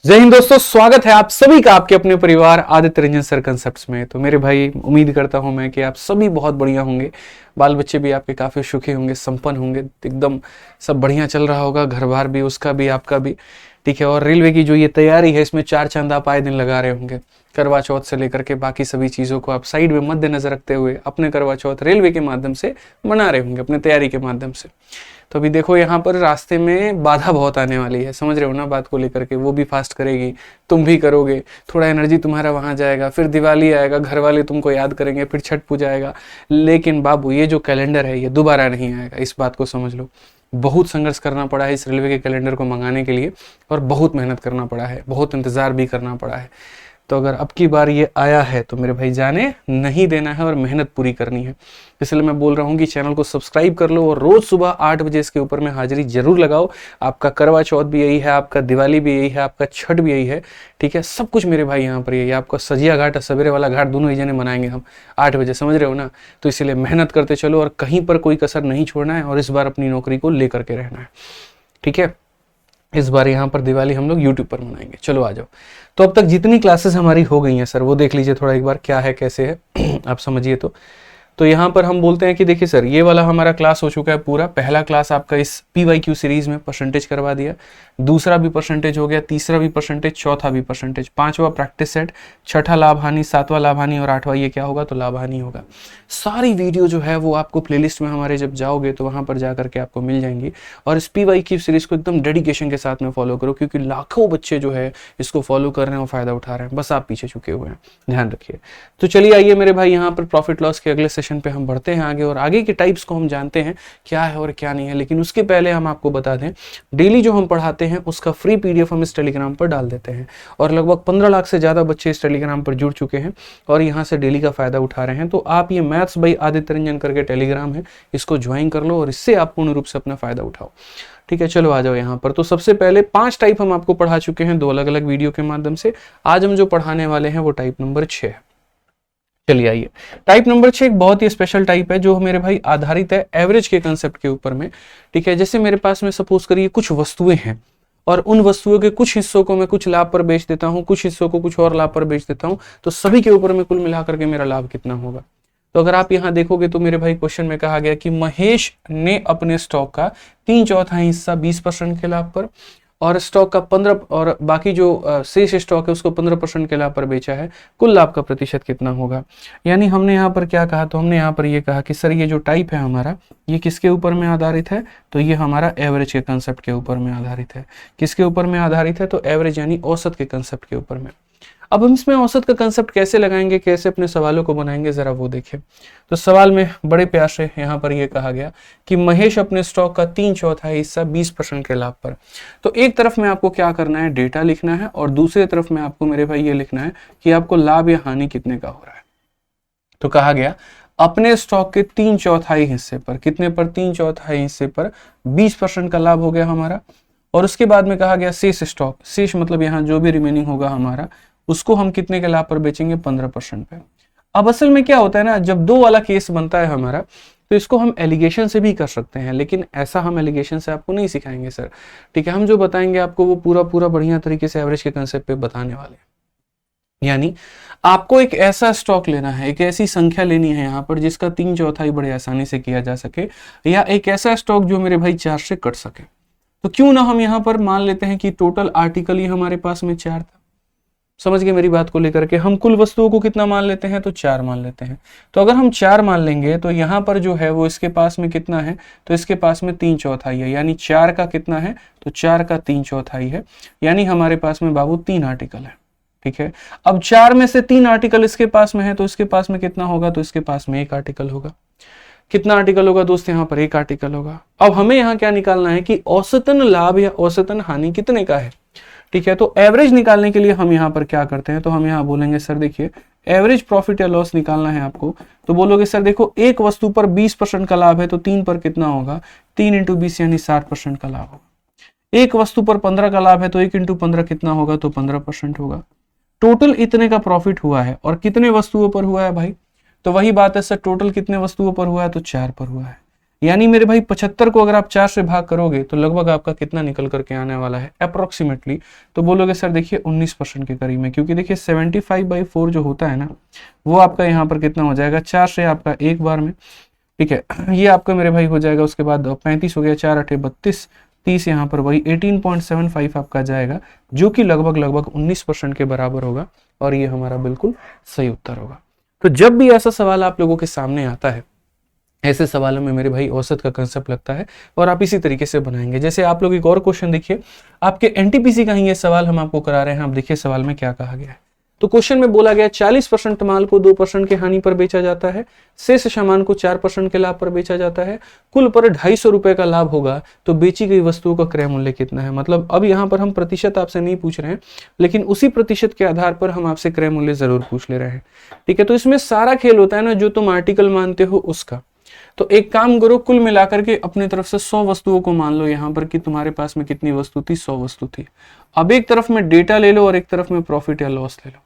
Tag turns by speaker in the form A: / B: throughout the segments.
A: जय हिंद दोस्तों, स्वागत है आप सभी का आपके अपने परिवार आदित्य रंजन सर कंसेप्ट्स में। तो मेरे भाई, उम्मीद करता हूं मैं कि आप सभी बहुत बढ़िया होंगे। बाल बच्चे भी आपके काफ़ी सुखी होंगे, संपन्न होंगे, एकदम सब बढ़िया चल रहा होगा, घर बार भी, उसका भी, आपका भी। ठीक है। और रेलवे की जो ये तैयारी है, इसमें 4 चांद आप आए दिन लगा रहे होंगे। करवा चौथ से लेकर के बाकी सभी चीज़ों को आप साइड में मद्देनजर रखते हुए अपने करवा चौथ रेलवे के माध्यम से मना रहे होंगे, अपने तैयारी के माध्यम से। तो अभी देखो, यहाँ पर रास्ते में बाधा बहुत आने वाली है, समझ रहे हो ना बात को लेकर के। वो भी फास्ट करेगी, तुम भी करोगे, थोड़ा एनर्जी तुम्हारा वहाँ जाएगा, फिर दिवाली आएगा, घर वाले तुमको याद करेंगे, फिर छठ पूजा आएगा। लेकिन बाबू, ये जो कैलेंडर है ये दोबारा नहीं आएगा, इस बात को समझ लो। बहुत संघर्ष करना पड़ा है इस रेलवे के कैलेंडर को मंगाने के लिए, और बहुत मेहनत करना पड़ा है, बहुत इंतज़ार भी करना पड़ा है। तो अगर अब की बार ये आया है तो मेरे भाई जाने नहीं देना है और मेहनत पूरी करनी है। इसलिए मैं बोल रहा हूँ कि चैनल को सब्सक्राइब कर लो और रोज सुबह 8 बजे इसके ऊपर में हाजिरी जरूर लगाओ। आपका करवा चौथ भी यही है, आपका दिवाली भी यही है, आपका छठ भी यही है। ठीक है, सब कुछ मेरे भाई यहाँ पर यही है। आपका सजिया घाट और सवेरे वाला घाट दोनों ही जने मनाएंगे हम 8 बजे, समझ रहे हो ना। तो इसलिए मेहनत करते चलो और कहीं पर कोई कसर नहीं छोड़ना है, और इस बार अपनी नौकरी को लेकर के रहना है। ठीक है, इस बार यहाँ पर दिवाली हम लोग यूट्यूब पर मनाएंगे। चलो आ जाओ। तो अब तक जितनी क्लासेस हमारी हो गई हैं सर, वो देख लीजिए थोड़ा एक बार, क्या है कैसे है आप समझिए। तो यहाँ पर हम बोलते हैं कि देखिए सर, ये वाला हमारा क्लास हो चुका है पूरा। पहला क्लास आपका इस PYQ सीरीज में परसेंटेज करवा दिया, दूसरा भी परसेंटेज हो गया, तीसरा भी परसेंटेज, चौथा भी परसेंटेज, 5वां प्रैक्टिस सेट, छठा लाभ हानि, 7वां लाभ हानि, और 8वां ये क्या होगा तो लाभ हानि होगा। सारी वीडियो जो है वो आपको प्लेलिस्ट में हमारे जब जाओगे तो वहां पर जाकर के आपको मिल जाएंगी। और इस PYQ सीरीज को एकदम डेडिकेशन के साथ में फॉलो करो, क्योंकि लाखों बच्चे जो है इसको फॉलो कर रहे हैं और फायदा उठा रहे हैं, बस आप पीछे चुके हुए हैं, ध्यान रखिए। तो चलिए आइए मेरे भाई, यहाँ पर प्रॉफिट लॉस के अगले सेशन पे हम बढ़ते हैं आगे, और आगे के टाइप्स को हम जानते हैं क्या है और क्या नहीं है। लेकिन उसके पहले हम आपको बता दें, डेली जो हम पढ़ाते हैं उसका फ्री PDF हम इस टेलीग्राम पर डाल देते हैं, और लगभग 15 लाख से ज्यादा बच्चे इस टेलीग्राम पर जुड़ चुके हैं और यहाँ से डेली का फायदा उठा रहे हैं। तो आप ये मैथ्स बाय आदित्य रंजन करके टेलीग्राम है, इसको ज्वाइन कर लो और इससे आप पूर्ण रूप से अपना फायदा उठाओ। ठीक है, चलो आ जाओ यहाँ पर। तो सबसे पहले 5 टाइप हम आपको पढ़ा चुके हैं 2 अलग अलग वीडियो के माध्यम से। आज हम जो पढ़ाने वाले हैं वो टाइप नंबर 6 है। चलिए आइए, टाइप नंबर 6 एक बहुत ही स्पेशल टाइप है जो मेरे भाई आधारित है एवरेज के कंसेप्ट के ऊपर में। ठीक है, जैसे मेरे पास में सपोज करिए कुछ वस्तुएं हैं, और उन वस्तुओं के कुछ हिस्सों को मैं कुछ लाभ पर बेच देता हूं, कुछ हिस्सों को कुछ और लाभ पर बेच देता हूं, तो सभी के ऊपर में कुल मिलाकर के मेरा लाभ कितना होगा। तो अगर आप यहां देखोगे तो मेरे भाई क्वेश्चन में कहा गया कि महेश ने अपने स्टॉक का 3/4 हिस्सा 20% के लाभ पर, और स्टॉक का 15, और बाकी जो शेष स्टॉक है उसको 15% के लाभ पर बेचा है, कुल लाभ का प्रतिशत कितना होगा। यानी हमने यहाँ पर क्या कहा, तो हमने यहाँ पर ये कहा कि सर ये जो टाइप है हमारा, ये किसके ऊपर में आधारित है, तो ये हमारा एवरेज के कंसेप्ट के ऊपर में आधारित है। किसके ऊपर में आधारित है, तो एवरेज यानी औसत के कंसेप्ट के ऊपर में। अब हम इसमें औसत का कंसेप्ट कैसे लगाएंगे, कैसे अपने सवालों को बनाएंगे, जरा वो देखिए। तो सवाल में बड़े प्यार से यहाँ पर ये कहा गया कि महेश अपने स्टॉक का 3/4 हिस्सा 20% के लाभ पर। तो एक तरफ में आपको क्या करना है, डेटा लिखना है, और दूसरी तरफ में आपको मेरे भाई ये लिखना है कि आपको लाभ या हानि कितने का हो रहा है। तो कहा गया अपने स्टॉक के 3/4 हिस्से पर, कितने पर, 3/4 हिस्से पर 20% का लाभ हो गया हमारा। और उसके बाद में कहा गया शेष स्टॉक, शेष मतलब यहाँ जो भी रिमेनिंग होगा हमारा, उसको हम कितने के लाभ पर बेचेंगे, 15% पे। अब असल में क्या होता है ना, जब 2 वाला केस बनता है हमारा, तो इसको हम एलिगेशन से भी कर सकते हैं, लेकिन ऐसा हम एलिगेशन से आपको नहीं सिखाएंगे सर। ठीक है, हम जो बताएंगे आपको वो पूरा पूरा बढ़िया तरीके से एवरेज के कंसेप्ट पे बताने वाले हैं। यानी आपको एक ऐसा स्टॉक लेना है, एक ऐसी संख्या लेनी है यहाँ पर जिसका 3/4 बड़े आसानी से किया जा सके, या एक ऐसा स्टॉक जो मेरे भाई 4 से कट सके। तो क्यों ना हम यहाँ पर मान लेते हैं कि टोटल आर्टिकल ही हमारे पास में 4 था। समझ गए मेरी बात को लेकर के, हम कुल वस्तुओं को कितना मान लेते हैं, तो 4 मान लेते हैं। तो अगर हम 4 मान लेंगे तो यहाँ पर जो है वो इसके पास में कितना है, तो इसके पास में 3/4 है, यानी 4 का कितना है, तो 4 का 3/4 है, यानी हमारे पास में बाबू 3 आर्टिकल है। ठीक है, अब 4 में से 3 आर्टिकल इसके पास में है, तो इसके पास में कितना होगा, तो इसके पास में 1 आर्टिकल होगा। कितना आर्टिकल होगा दोस्त, यहाँ पर 1 आर्टिकल होगा। अब हमें यहाँ क्या निकालना है कि औसतन लाभ या औसतन हानि कितने का है। ठीक है, तो एवरेज निकालने के लिए हम यहाँ पर क्या करते हैं, तो हम यहाँ बोलेंगे सर देखिए एवरेज प्रॉफिट या लॉस निकालना है आपको, तो बोलोगे सर देखो एक वस्तु पर 20% का लाभ है, तो 3 पर कितना होगा, 3 × 20 यानी 60% का लाभ होगा। एक वस्तु पर 15 का लाभ है, तो 1 × 15 कितना होगा, तो 15% होगा। टोटल इतने का प्रॉफिट हुआ है, और कितने वस्तुओं पर हुआ है भाई, तो वही बात है सर, टोटल कितने वस्तुओं पर हुआ है, तो 4 पर हुआ है। यानी मेरे भाई 75 को अगर आप 4 से भाग करोगे तो लगभग आपका कितना निकल करके आने वाला है अप्रोक्सीमेटली, तो बोलोगे सर देखिए 19% के करीब में, क्योंकि देखिए 75/4 जो होता है ना वो आपका यहाँ पर कितना हो जाएगा, 4 से आपका एक बार में, ठीक है, ये आपका मेरे भाई हो जाएगा। उसके बाद 35 हो गया, 4 8 32, 30 यहाँ पर वही 18.75 आपका जाएगा, जो कि लगभग 19% के बराबर होगा, और ये हमारा बिल्कुल सही उत्तर होगा। तो जब भी ऐसा सवाल आप लोगों के सामने आता है, ऐसे सवालों में मेरे भाई औसत का कंसेप्ट लगता है, और आप इसी तरीके से बनाएंगे। जैसे आप लोग एक और क्वेश्चन देखिए, आपके एनटीपीसी का ही ये सवाल हम आपको करा रहे हैं। आप देखिए सवाल में क्या कहा गया है। तो क्वेश्चन में बोला गया 40% माल को 2% के हानि पर बेचा जाता है, शेष सामान को 4% के लाभ पर बेचा जाता है, कुल पर 250 रुपए का लाभ होगा, तो बेची गई वस्तुओं का क्रय मूल्य कितना है। मतलब अब यहाँ पर हम प्रतिशत आपसे नहीं पूछ रहे हैं, लेकिन उसी प्रतिशत के आधार पर हम आपसे क्रय मूल्य जरूर पूछ ले रहे हैं, ठीक है। तो इसमें सारा खेल होता है ना, जो तुम आर्टिकल मानते हो उसका। तो एक काम करो, कुल मिलाकर के अपनी तरफ से 100 वस्तुओं को मान लो यहाँ पर कि तुम्हारे पास में कितनी वस्तु थी, 100 वस्तु थी। अब एक तरफ में डेटा ले लो और एक तरफ में प्रॉफिट या लॉस ले लो।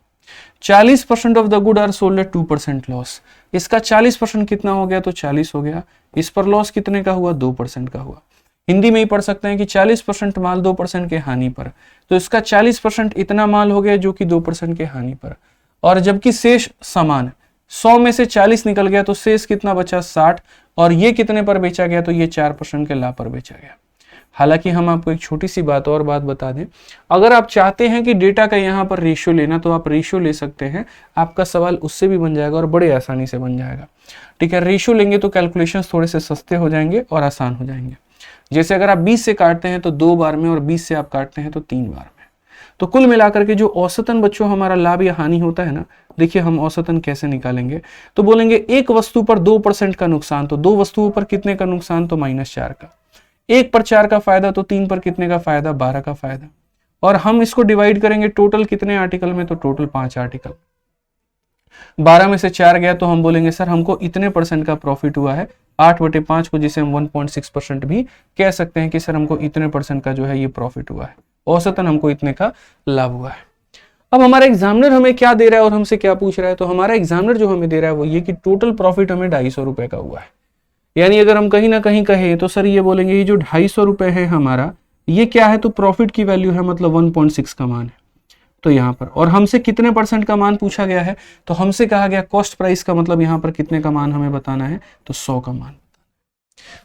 A: 40% of the good are sold at 2% loss, इसका 40% कितना हो गया, तो 40 हो गया। इस पर लॉस कितने का हुआ, 2% का हुआ। हिंदी में ही पढ़ सकते हैं कि 40% माल 2% के हानि पर, तो इसका 40% इतना माल हो गया जो कि 2% के हानि पर। और जबकि शेष सामान 100 में से 40 निकल गया, तो शेष कितना बचा, 60, और ये कितने पर बेचा गया, तो ये 4% के लाभ पर बेचा गया। हालांकि हम आपको एक छोटी सी बात और बात बता दें, अगर आप चाहते हैं कि डेटा का यहाँ पर रेशियो लेना, तो आप रेशियो ले सकते हैं, आपका सवाल उससे भी बन जाएगा और बड़े आसानी से बन जाएगा, ठीक है। रेशियो लेंगे तो कैलकुलेशंस थोड़े से सस्ते हो जाएंगे और आसान हो जाएंगे। जैसे अगर आप 20 से काटते हैं तो 2 बार में, और 20 से आप काटते हैं तो 3 बार में। तो कुल मिलाकर के जो औसतन बच्चों हमारा लाभ या हानि होता है ना, देखिए हम औसतन कैसे निकालेंगे, तो बोलेंगे एक वस्तु पर 2% का नुकसान, तो 2 वस्तुओं पर कितने का नुकसान, तो -4 का। 1 पर 4 का फायदा, तो 3 पर कितने का फायदा, 12 का फायदा। और हम इसको डिवाइड करेंगे टोटल कितने आर्टिकल में, तो टोटल 5 आर्टिकल। 12 में से 4 गया, तो हम बोलेंगे सर हमको इतने % का प्रॉफिट हुआ है। 8/5 को जिसे हम 1.6% भी कह सकते हैं कि सर हमको इतने % का जो है ये प्रॉफिट हुआ है, औसतन हमको इतने का लाभ हुआ है। अब हमारा एग्जामिनर हमें क्या दे रहा है और हमसे क्या पूछ रहा है, तो हमारा एग्जामिनर जो हमें दे रहा है वो ये कि टोटल प्रॉफिट हमें 250 रुपए का हुआ है। यानी अगर हम कहीं ना कहीं कहें तो सर ये बोलेंगे ये जो 250 रुपए है हमारा, ये क्या है, तो प्रॉफिट की वैल्यू है, मतलब 1.6 का मान है। तो यहाँ पर और हमसे कितने % का मान पूछा गया है, तो हमसे कहा गया कॉस्ट प्राइस का, मतलब यहाँ पर कितने का मान हमें बताना है, तो 100 का मान।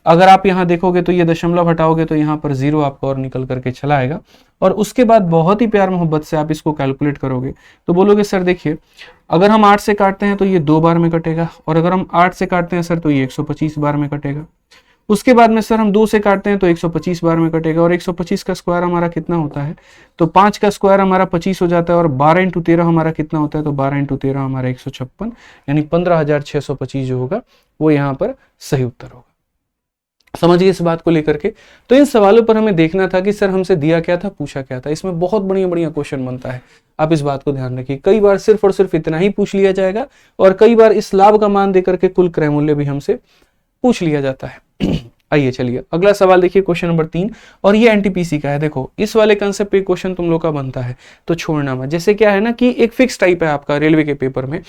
A: अगर आप यहाँ देखोगे तो ये दशमलव हटाओगे तो यहाँ पर 0 आपका और निकल करके चला आएगा, और उसके बाद बहुत ही प्यार मोहब्बत से आप इसको कैलकुलेट करोगे तो बोलोगे सर देखिए अगर हम 8 से काटते हैं तो ये 2 बार में कटेगा, और अगर हम 8 से काटते हैं सर तो ये 125 बार में कटेगा। उसके बाद में सर हम 2 से काटते हैं तो 125 बार में कटेगा, और 125 का स्क्वायर हमारा कितना होता है, तो 5 का स्क्वायर हमारा 25 हो जाता है, और 12 × 13 हमारा कितना होता है, तो 12 × 13 हमारा 156, यानी 15,625 जो होगा वो यहाँ पर सही उत्तर होगा। समझिए इस बात को लेकर के। तो इन सवालों पर हमें देखना था कि सर हमसे दिया क्या था, पूछा क्या था। इसमें बहुत बढ़िया बढ़िया क्वेश्चन बनता है, आप इस बात को ध्यान रखिए। कई बार सिर्फ और सिर्फ इतना ही पूछ लिया जाएगा, और कई बार इस लाभ का मान देकर के कुल क्रय मूल्य भी हमसे पूछ लिया जाता है। आइए चलिए अगला सवाल देखिए, क्वेश्चन नंबर 3, और ये एनटीपीसी का है। देखो इस वाले कंसेप्ट पे क्वेश्चन तुम लोग का बनता है तो छोड़ना मत। जैसे क्या है ना कि एक फिक्स टाइप है आपका रेलवे के पेपर में,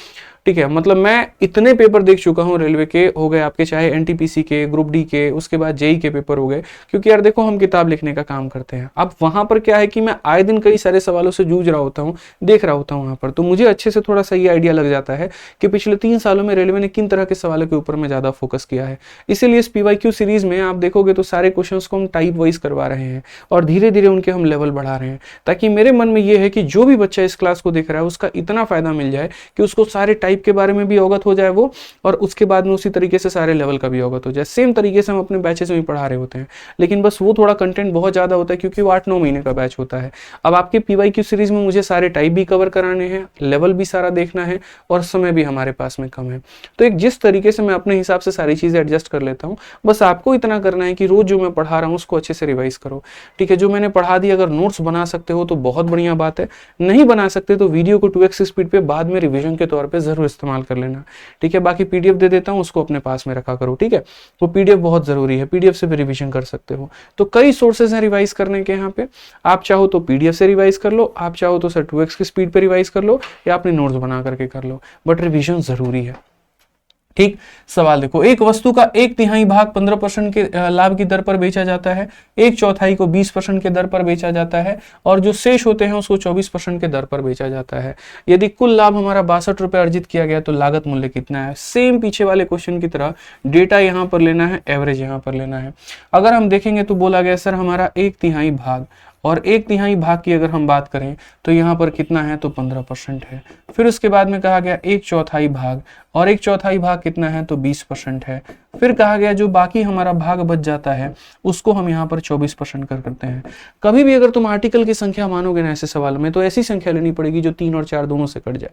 A: ठीक है। मतलब मैं इतने पेपर देख चुका हूँ रेलवे के, हो गए आपके चाहे एनटीपीसी के, ग्रुप डी के, उसके बाद जेई के पेपर हो गए, क्योंकि यार देखो हम किताब लिखने का काम करते हैं। अब वहां पर क्या है कि मैं आए दिन कई सारे सवालों से जूझ रहा होता हूँ, देख रहा होता हूँ वहां पर, तो मुझे अच्छे से थोड़ा सा ये आइडिया लग जाता है कि पिछले 3 सालों में रेलवे ने किन तरह के सवालों के ऊपर में ज्यादा फोकस किया है। इसीलिए इस पीवाईक्यू सीरीज में आप देखोगे तो सारे क्वेश्चंस को हम टाइप वाइज करवा रहे हैं, और धीरे धीरे उनके हम लेवल बढ़ा रहे हैं, ताकि मेरे मन में ये है कि जो भी बच्चा इस क्लास को देख रहा है उसका इतना फायदा मिल जाए कि उसको सारे टाइप के बारे में भी अवगत हो जाए वो, और उसके बाद में उसी तरीके से सारे लेवल का भी अवगत हो जाए। सेम तरीके से हम अपने बैचेस में पढ़ा रहे होते हैं, लेकिन बस वो थोड़ा कंटेंट बहुत ज्यादा होता है क्योंकि वो 8-9 महीने का बैच होता है। अब आपके पीवाईक्यू सीरीज में मुझे सारे टाइप भी कवर कराने हैं, लेवल भी सारा देखना है, और समय भी हमारे पास में कम है। तो एक जिस तरीके से मैं अपने हिसाब से सारी चीजें एडजस्ट कर लेता हूँ, बस आपको इतना करना है कि रोज जो मैं पढ़ा रहा हूँ उसको अच्छे से रिवाइज करो, ठीक है। जो मैंने पढ़ा दिया अगर नोट्स बना सकते हो तो बहुत बढ़िया बात है, नहीं बना सकते तो वीडियो को 2x स्पीड पे बाद में रिवीजन के तौर पे जरूर इस्तेमाल कर लेना, ठीक है। बाकी पीडीएफ दे देता हूँ, उसको अपने पास में रखा करो, ठीक है। वो पीडीएफ बहुत जरूरी है, पीडीएफ से भी रिवीजन कर सकते हो। तो कई सोर्सेज हैं रिवाइज करने के यहाँ पे, आप चाहो तो पीडीएफ से रिवाइज कर लो, आप चाहो तो सर 2x की स्पीड पे रिवाइज कर लो, या अपने नोट्स बना करके कर लो, बट रिवीजन जरूरी है। ठीक। सवाल देखो, एक वस्तु का 1/3 भाग 15% के लाभ की दर पर बेचा जाता है, 1/4 को 20% के दर पर बेचा जाता है और जो शेष होते हैं उसको 24% के दर पर बेचा जाता है। यदि कुल लाभ हमारा 62 रुपए अर्जित किया गया तो लागत मूल्य कितना है। सेम पीछे वाले क्वेश्चन की तरह डेटा यहाँ पर लेना है, एवरेज यहाँ पर लेना है। अगर हम देखेंगे तो बोला गया सर हमारा 1/3 भाग, और 1/3 भाग की अगर हम बात करें तो यहाँ पर कितना है तो 15% है। फिर उसके बाद में कहा गया 1/4 भाग, और 1/4 भाग कितना है तो 20% है। फिर कहा गया जो बाकी हमारा भाग बच जाता है उसको हम यहाँ पर 24% करते हैं। कभी भी अगर तुम आर्टिकल की संख्या मानोगे ना ऐसे सवाल में, तो ऐसी संख्या लेनी पड़ेगी जो 3 और 4 दोनों से कट जाए।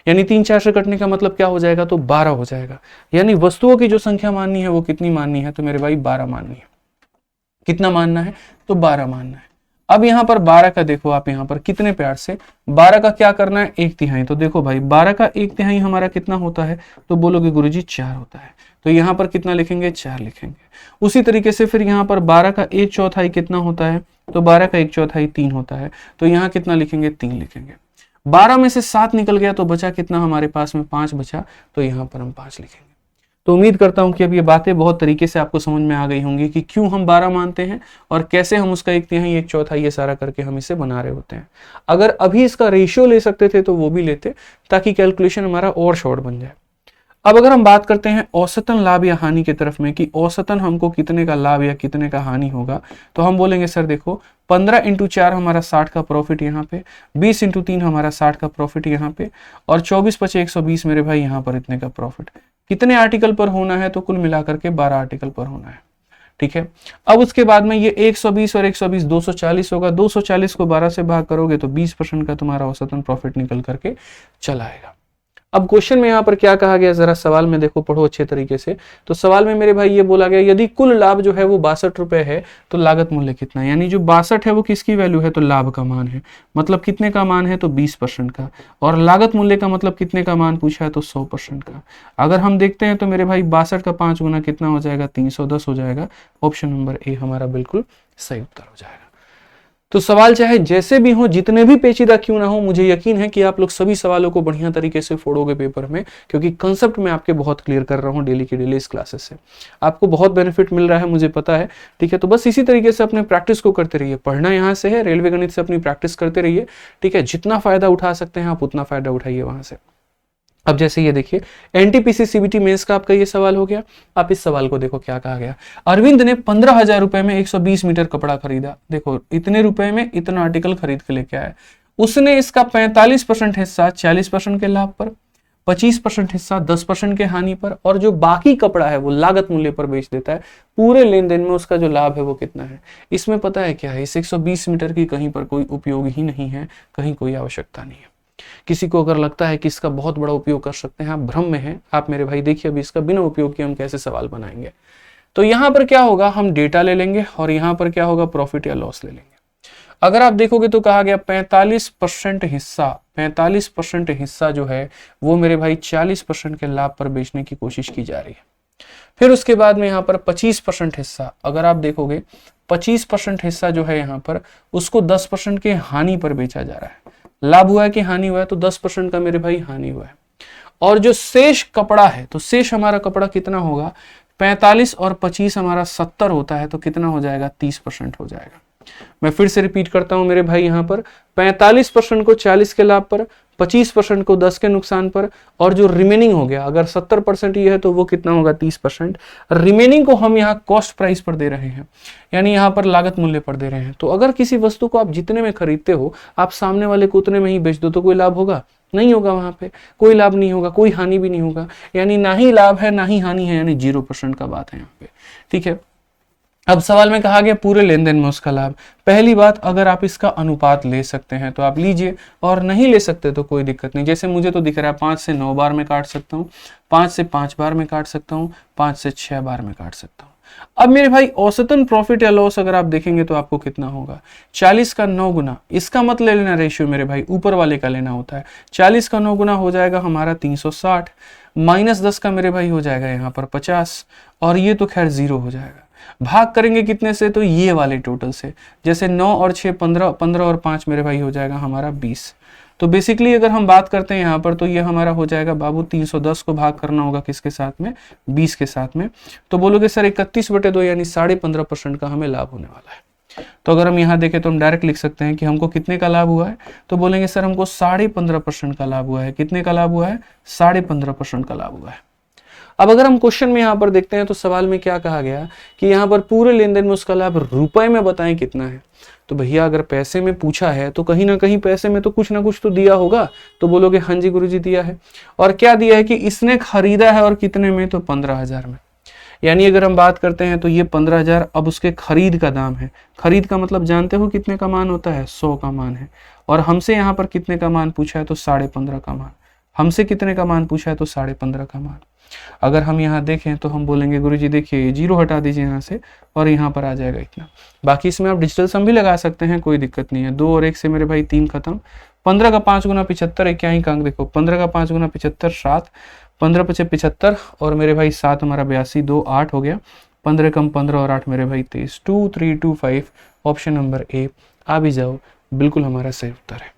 A: यानी 3 4 से कटने का मतलब क्या हो जाएगा तो 12 हो जाएगा। यानी वस्तुओं की जो संख्या माननी है वो कितनी माननी है तो मेरे भाई 12 माननी है। कितना मानना है तो 12 मानना है। अब यहाँ पर 12 का देखो आप यहाँ पर कितने प्यार से 12 का क्या करना है 1/3। तो देखो भाई 12 का 1/3 हमारा कितना होता है तो बोलोगे गुरुजी 4 होता है। तो यहाँ पर कितना लिखेंगे 4 लिखेंगे। उसी तरीके से फिर यहाँ पर 12 का 1/4 कितना होता है तो 12 का 1/4 3 होता है। तो यहाँ कितना लिखेंगे 3 लिखेंगे। 12 में से 7 निकल गया तो बचा कितना हमारे पास में 5 बचा, तो यहाँ पर हम 5 लिखेंगे। तो उम्मीद करता हूं कि अब ये बातें बहुत तरीके से आपको समझ में आ गई होंगी कि क्यों हम 12 मानते हैं और कैसे हम उसका 1/3 1/4 ये सारा करके हम इसे बना रहे होते हैं। अगर अभी इसका रेशियो ले सकते थे तो वो भी लेते, ताकि कैलकुलेशन हमारा और शॉर्ट बन जाए। अब अगर हम बात करते हैं औसतन लाभ या हानि की तरफ में कि औसतन हमको कितने का लाभ या कितने का हानि होगा, तो हम बोलेंगे सर देखो 15 × 4 हमारा 60 का प्रॉफिट यहाँ पे, 20 × 3 हमारा 60 का प्रॉफिट यहाँ पे, और 24 × 5 120 मेरे भाई यहाँ पर इतने का प्रॉफिट। कितने आर्टिकल पर होना है तो कुल मिलाकर के 12 आर्टिकल पर होना है। ठीक है। अब उसके बाद में ये 120 और 120 240 होगा। 240 को 12 से भाग करोगे तो 20% का तुम्हारा औसतन प्रॉफिट निकल करके चला आएगा। अब क्वेश्चन में यहाँ पर क्या कहा गया, जरा सवाल में देखो, पढ़ो अच्छे तरीके से। तो सवाल में मेरे भाई ये बोला गया यदि कुल लाभ जो है वो 62 रुपए है तो लागत मूल्य कितना है। यानी जो 62 है वो किसकी वैल्यू है तो लाभ का मान है, मतलब कितने का मान है तो 20% का, और लागत मूल्य का मतलब कितने का मान पूछा है तो 100% का। अगर हम देखते हैं तो मेरे भाई 62 का 5 गुना कितना हो जाएगा 310 हो जाएगा। ऑप्शन नंबर ए हमारा बिल्कुल सही उत्तर हो जाएगा। तो सवाल चाहे जैसे भी हो, जितने भी पेचीदा क्यों ना हो, मुझे यकीन है कि आप लोग सभी सवालों को बढ़िया तरीके से फोड़ोगे पेपर में, क्योंकि कंसेप्ट मैं आपके बहुत क्लियर कर रहा हूं डेली की डेली इस क्लासेस से। आपको बहुत बेनिफिट मिल रहा है मुझे पता है। ठीक है, तो बस इसी तरीके से अपने प्रैक्टिस को करते रहिए। पढ़ना यहाँ से है, रेलवे गणित से अपनी प्रैक्टिस करते रहिए। ठीक है, जितना फायदा उठा सकते हैं आप उतना फायदा उठाइए वहां से। अब जैसे ये देखिए एनटीपीसी सीबीटी मेंस का आपका ये सवाल हो गया। आप इस सवाल को देखो क्या कहा गया। अरविंद ने 15,000 रुपए में 120 मीटर कपड़ा खरीदा। देखो इतने रुपए में इतना आर्टिकल खरीद के लेके आया। उसने इसका 45% हिस्सा 40% के लाभ पर, 25% हिस्सा 10% के हानि पर, और जो बाकी कपड़ा है वो लागत मूल्य पर बेच देता है। पूरे लेन देन में उसका जो लाभ है वो कितना है। इसमें पता है क्या है, इस 120 मीटर की कहीं पर कोई उपयोग ही नहीं है, कहीं कोई आवश्यकता नहीं है। किसी को अगर लगता है कि इसका बहुत बड़ा उपयोग कर सकते हैं, आप भ्रम में हैं। आप मेरे भाई देखिए अभी इसका बिना उपयोग के हम कैसे सवाल बनाएंगे। तो यहां पर क्या होगा, हम डेटा ले लेंगे और यहां पर क्या होगा प्रॉफिट या लॉस ले लेंगे। अगर आप देखोगे तो कहा गया 45% हिस्सा जो है वो मेरे भाई 40% के लाभ पर बेचने की कोशिश की जा रही है। फिर उसके बाद में यहाँ पर 25% हिस्सा, अगर आप देखोगे 25% हिस्सा जो है यहाँ पर उसको 10% के हानि पर बेचा जा रहा है। लाभ हुआ है कि हानि हुआ है तो 10% का मेरे भाई हानि हुआ है। और जो शेष कपड़ा है, तो शेष हमारा कपड़ा कितना होगा, 45 और 25 हमारा 70 होता है, तो कितना हो जाएगा 30% हो जाएगा। मैं फिर से रिपीट करता हूं मेरे भाई, यहाँ पर 45% को 40 के लाभ पर, 25% को 10 के नुकसान पर, और जो रिमेनिंग हो गया, अगर 70% ये है तो वो कितना होगा 30%। रिमेनिंग को हम यहाँ कॉस्ट प्राइस पर दे रहे हैं, यानी यहाँ पर लागत मूल्य पर दे रहे हैं। तो अगर किसी वस्तु को आप जितने में खरीदते हो आप सामने वाले को उतने में ही बेच दो तो कोई लाभ होगा नहीं होगा, वहां पे कोई लाभ नहीं होगा, कोई हानि भी नहीं होगा। यानी ना ही लाभ है ना ही हानि है, यानी 0% का बात है यहाँ पे। ठीक है, अब सवाल में कहा गया पूरे लेन देन में उसका लाभ। पहली बात, अगर आप इसका अनुपात ले सकते हैं तो आप लीजिए, और नहीं ले सकते तो कोई दिक्कत नहीं। जैसे मुझे तो दिख रहा है 5 से 9 बार में काट सकता हूँ, 5 से 5 बार में काट सकता हूँ, 5 से 6 बार में काट सकता हूँ। अब मेरे भाई औसतन प्रॉफिट या लॉस अगर आप देखेंगे तो आपको कितना होगा, 40 का 9 गुना, इसका मत ले लेना रेशियो मेरे भाई, ऊपर वाले का लेना होता है। 40 का 9 गुना हो जाएगा हमारा 360, -10 का मेरे भाई हो जाएगा यहाँ पर 50, और ये तो खैर 0 हो जाएगा। भाग करेंगे कितने से, तो ये वाले टोटल से, जैसे 9 और 6 15, 15 और 5 मेरे भाई हो जाएगा हमारा 20। तो बेसिकली अगर हम बात करते हैं यहाँ पर, तो ये हमारा हो जाएगा बाबू 310 को भाग करना होगा किसके साथ में, 20 के साथ में। तो बोलोगे सर 31/2 यानी 15.5% का हमें लाभ होने वाला है। तो अगर हम यहाँ देखें तो हम डायरेक्ट लिख सकते हैं कि हमको कितने का लाभ हुआ है, तो बोलेंगे सर हमको 15.5% का लाभ हुआ है। कितने का लाभ हुआ है, 15.5% का लाभ हुआ है। अब अगर हम क्वेश्चन में यहाँ पर देखते हैं तो सवाल में क्या कहा गया कि यहाँ पर पूरे लेन देन में उसका लाभ रुपए में बताएं कितना है। तो भैया अगर पैसे में पूछा है तो कहीं ना कहीं पैसे में तो कुछ ना कुछ तो दिया होगा। तो बोलोगे हाँ जी गुरुजी दिया है। और क्या दिया है कि इसने खरीदा है और कितने में, तो 15,000 में। यानी अगर हम बात करते हैं तो ये 15,000 अब उसके खरीद का दाम है। खरीद का मतलब जानते हो कितने का मान होता है, 100 का मान है। और हमसे यहाँ पर कितने का मान पूछा है, तो 15.5 का मान। हमसे कितने का मान पूछा है, तो 15.5 का मान। अगर हम यहाँ देखें तो हम बोलेंगे गुरुजी देखिए 0 हटा दीजिए यहाँ से और यहाँ पर आ जाएगा इतना। बाकी इसमें आप डिजिटल सम भी लगा सकते हैं, कोई दिक्कत नहीं है। 2 और 1 से मेरे भाई 3 खत्म। 15 का 5 गुना 75, क्या ही अंक देखो, 15 का 5 गुना 75 7, 15 × 75 और मेरे भाई 7 हमारा 82, 2 8 हो गया। 15 कम 15 और 8 मेरे भाई 23, 2325 ऑप्शन नंबर ए। आ भी जाओ, बिल्कुल हमारा सही उत्तर है।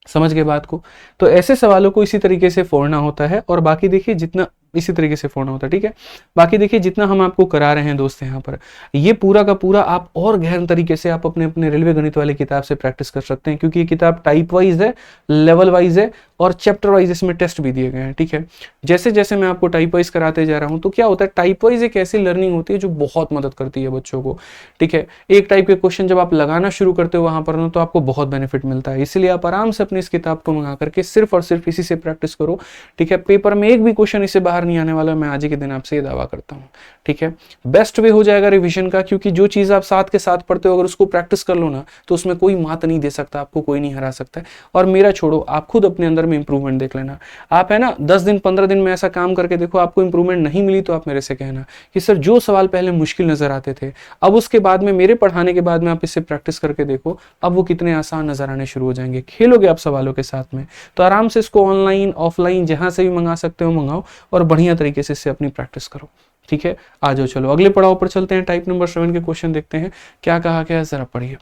A: समझ गए बात को। तो ऐसे सवालों को इसी तरीके से फोड़ना होता है और बाकी देखिए जितना इसी तरीके से फोड़ना होता है, ठीक है। बाकी देखिए जितना हम आपको करा रहे हैं दोस्त यहाँ पर, ये पूरा का पूरा आप और गहन तरीके से आप अपने अपने रेलवे गणित वाली किताब से प्रैक्टिस कर सकते हैं, क्योंकि ये किताब टाइप वाइज है, लेवल वाइज है और चैप्टर वाइज इसमें टेस्ट भी दिए गए हैं, ठीक है। जैसे जैसे मैं आपको टाइप वाइज कराते जा रहा हूँ तो क्या होता है, टाइप वाइज एक ऐसी लर्निंग होती है जो बहुत मदद करती है बच्चों को, ठीक है। एक टाइप के क्वेश्चन जब आप लगाना शुरू करते हो वहां पर ना, तो आपको बहुत बेनिफिट मिलता है। इसलिए आप आराम से अपनी इस किताब को मंगा करके सिर्फ और सिर्फ इसी से प्रैक्टिस करो, ठीक है। पेपर में एक भी क्वेश्चन इससे बाहर नहीं आने वाला, मैं आज के दिन आपसे ये दावा करता हूँ, ठीक है। बेस्ट वे हो जाएगा रिवीजन का, क्योंकि जो चीज आप साथ के साथ पढ़ते हो अगर उसको प्रैक्टिस कर लो ना, तो उसमें कोई मात नहीं दे सकता, आपको कोई नहीं हरा सकता है। और मेरा छोड़ो, आप खुद अपने अंदर में इंप्रूवमेंट देख लेना। आप है ना 10 दिन 15 दिन में ऐसा काम करके देखो, आपको इंप्रूवमेंट नहीं मिली तो आप मेरे से कहना कि सर जो सवाल पहले मुश्किल नजर आते थे, अब उसके बाद में मेरे पढ़ाने के बाद में आप इससे प्रैक्टिस करके देखो, अब वो कितने आसान नजर आने शुरू हो जाएंगे। खेलोगे आप सवालों के साथ में, तो आराम से इसको ऑनलाइन ऑफलाइन जहां से भी मंगा सकते हो मंगाओ और बढ़िया तरीके से इससे अपनी प्रैक्टिस करो, ठीक है। आ जाओ, चलो अगले पड़ाव पर चलते हैं। टाइप नंबर 7 के क्वेश्चन देखते हैं क्या कहा गया है, जरा पढ़िए,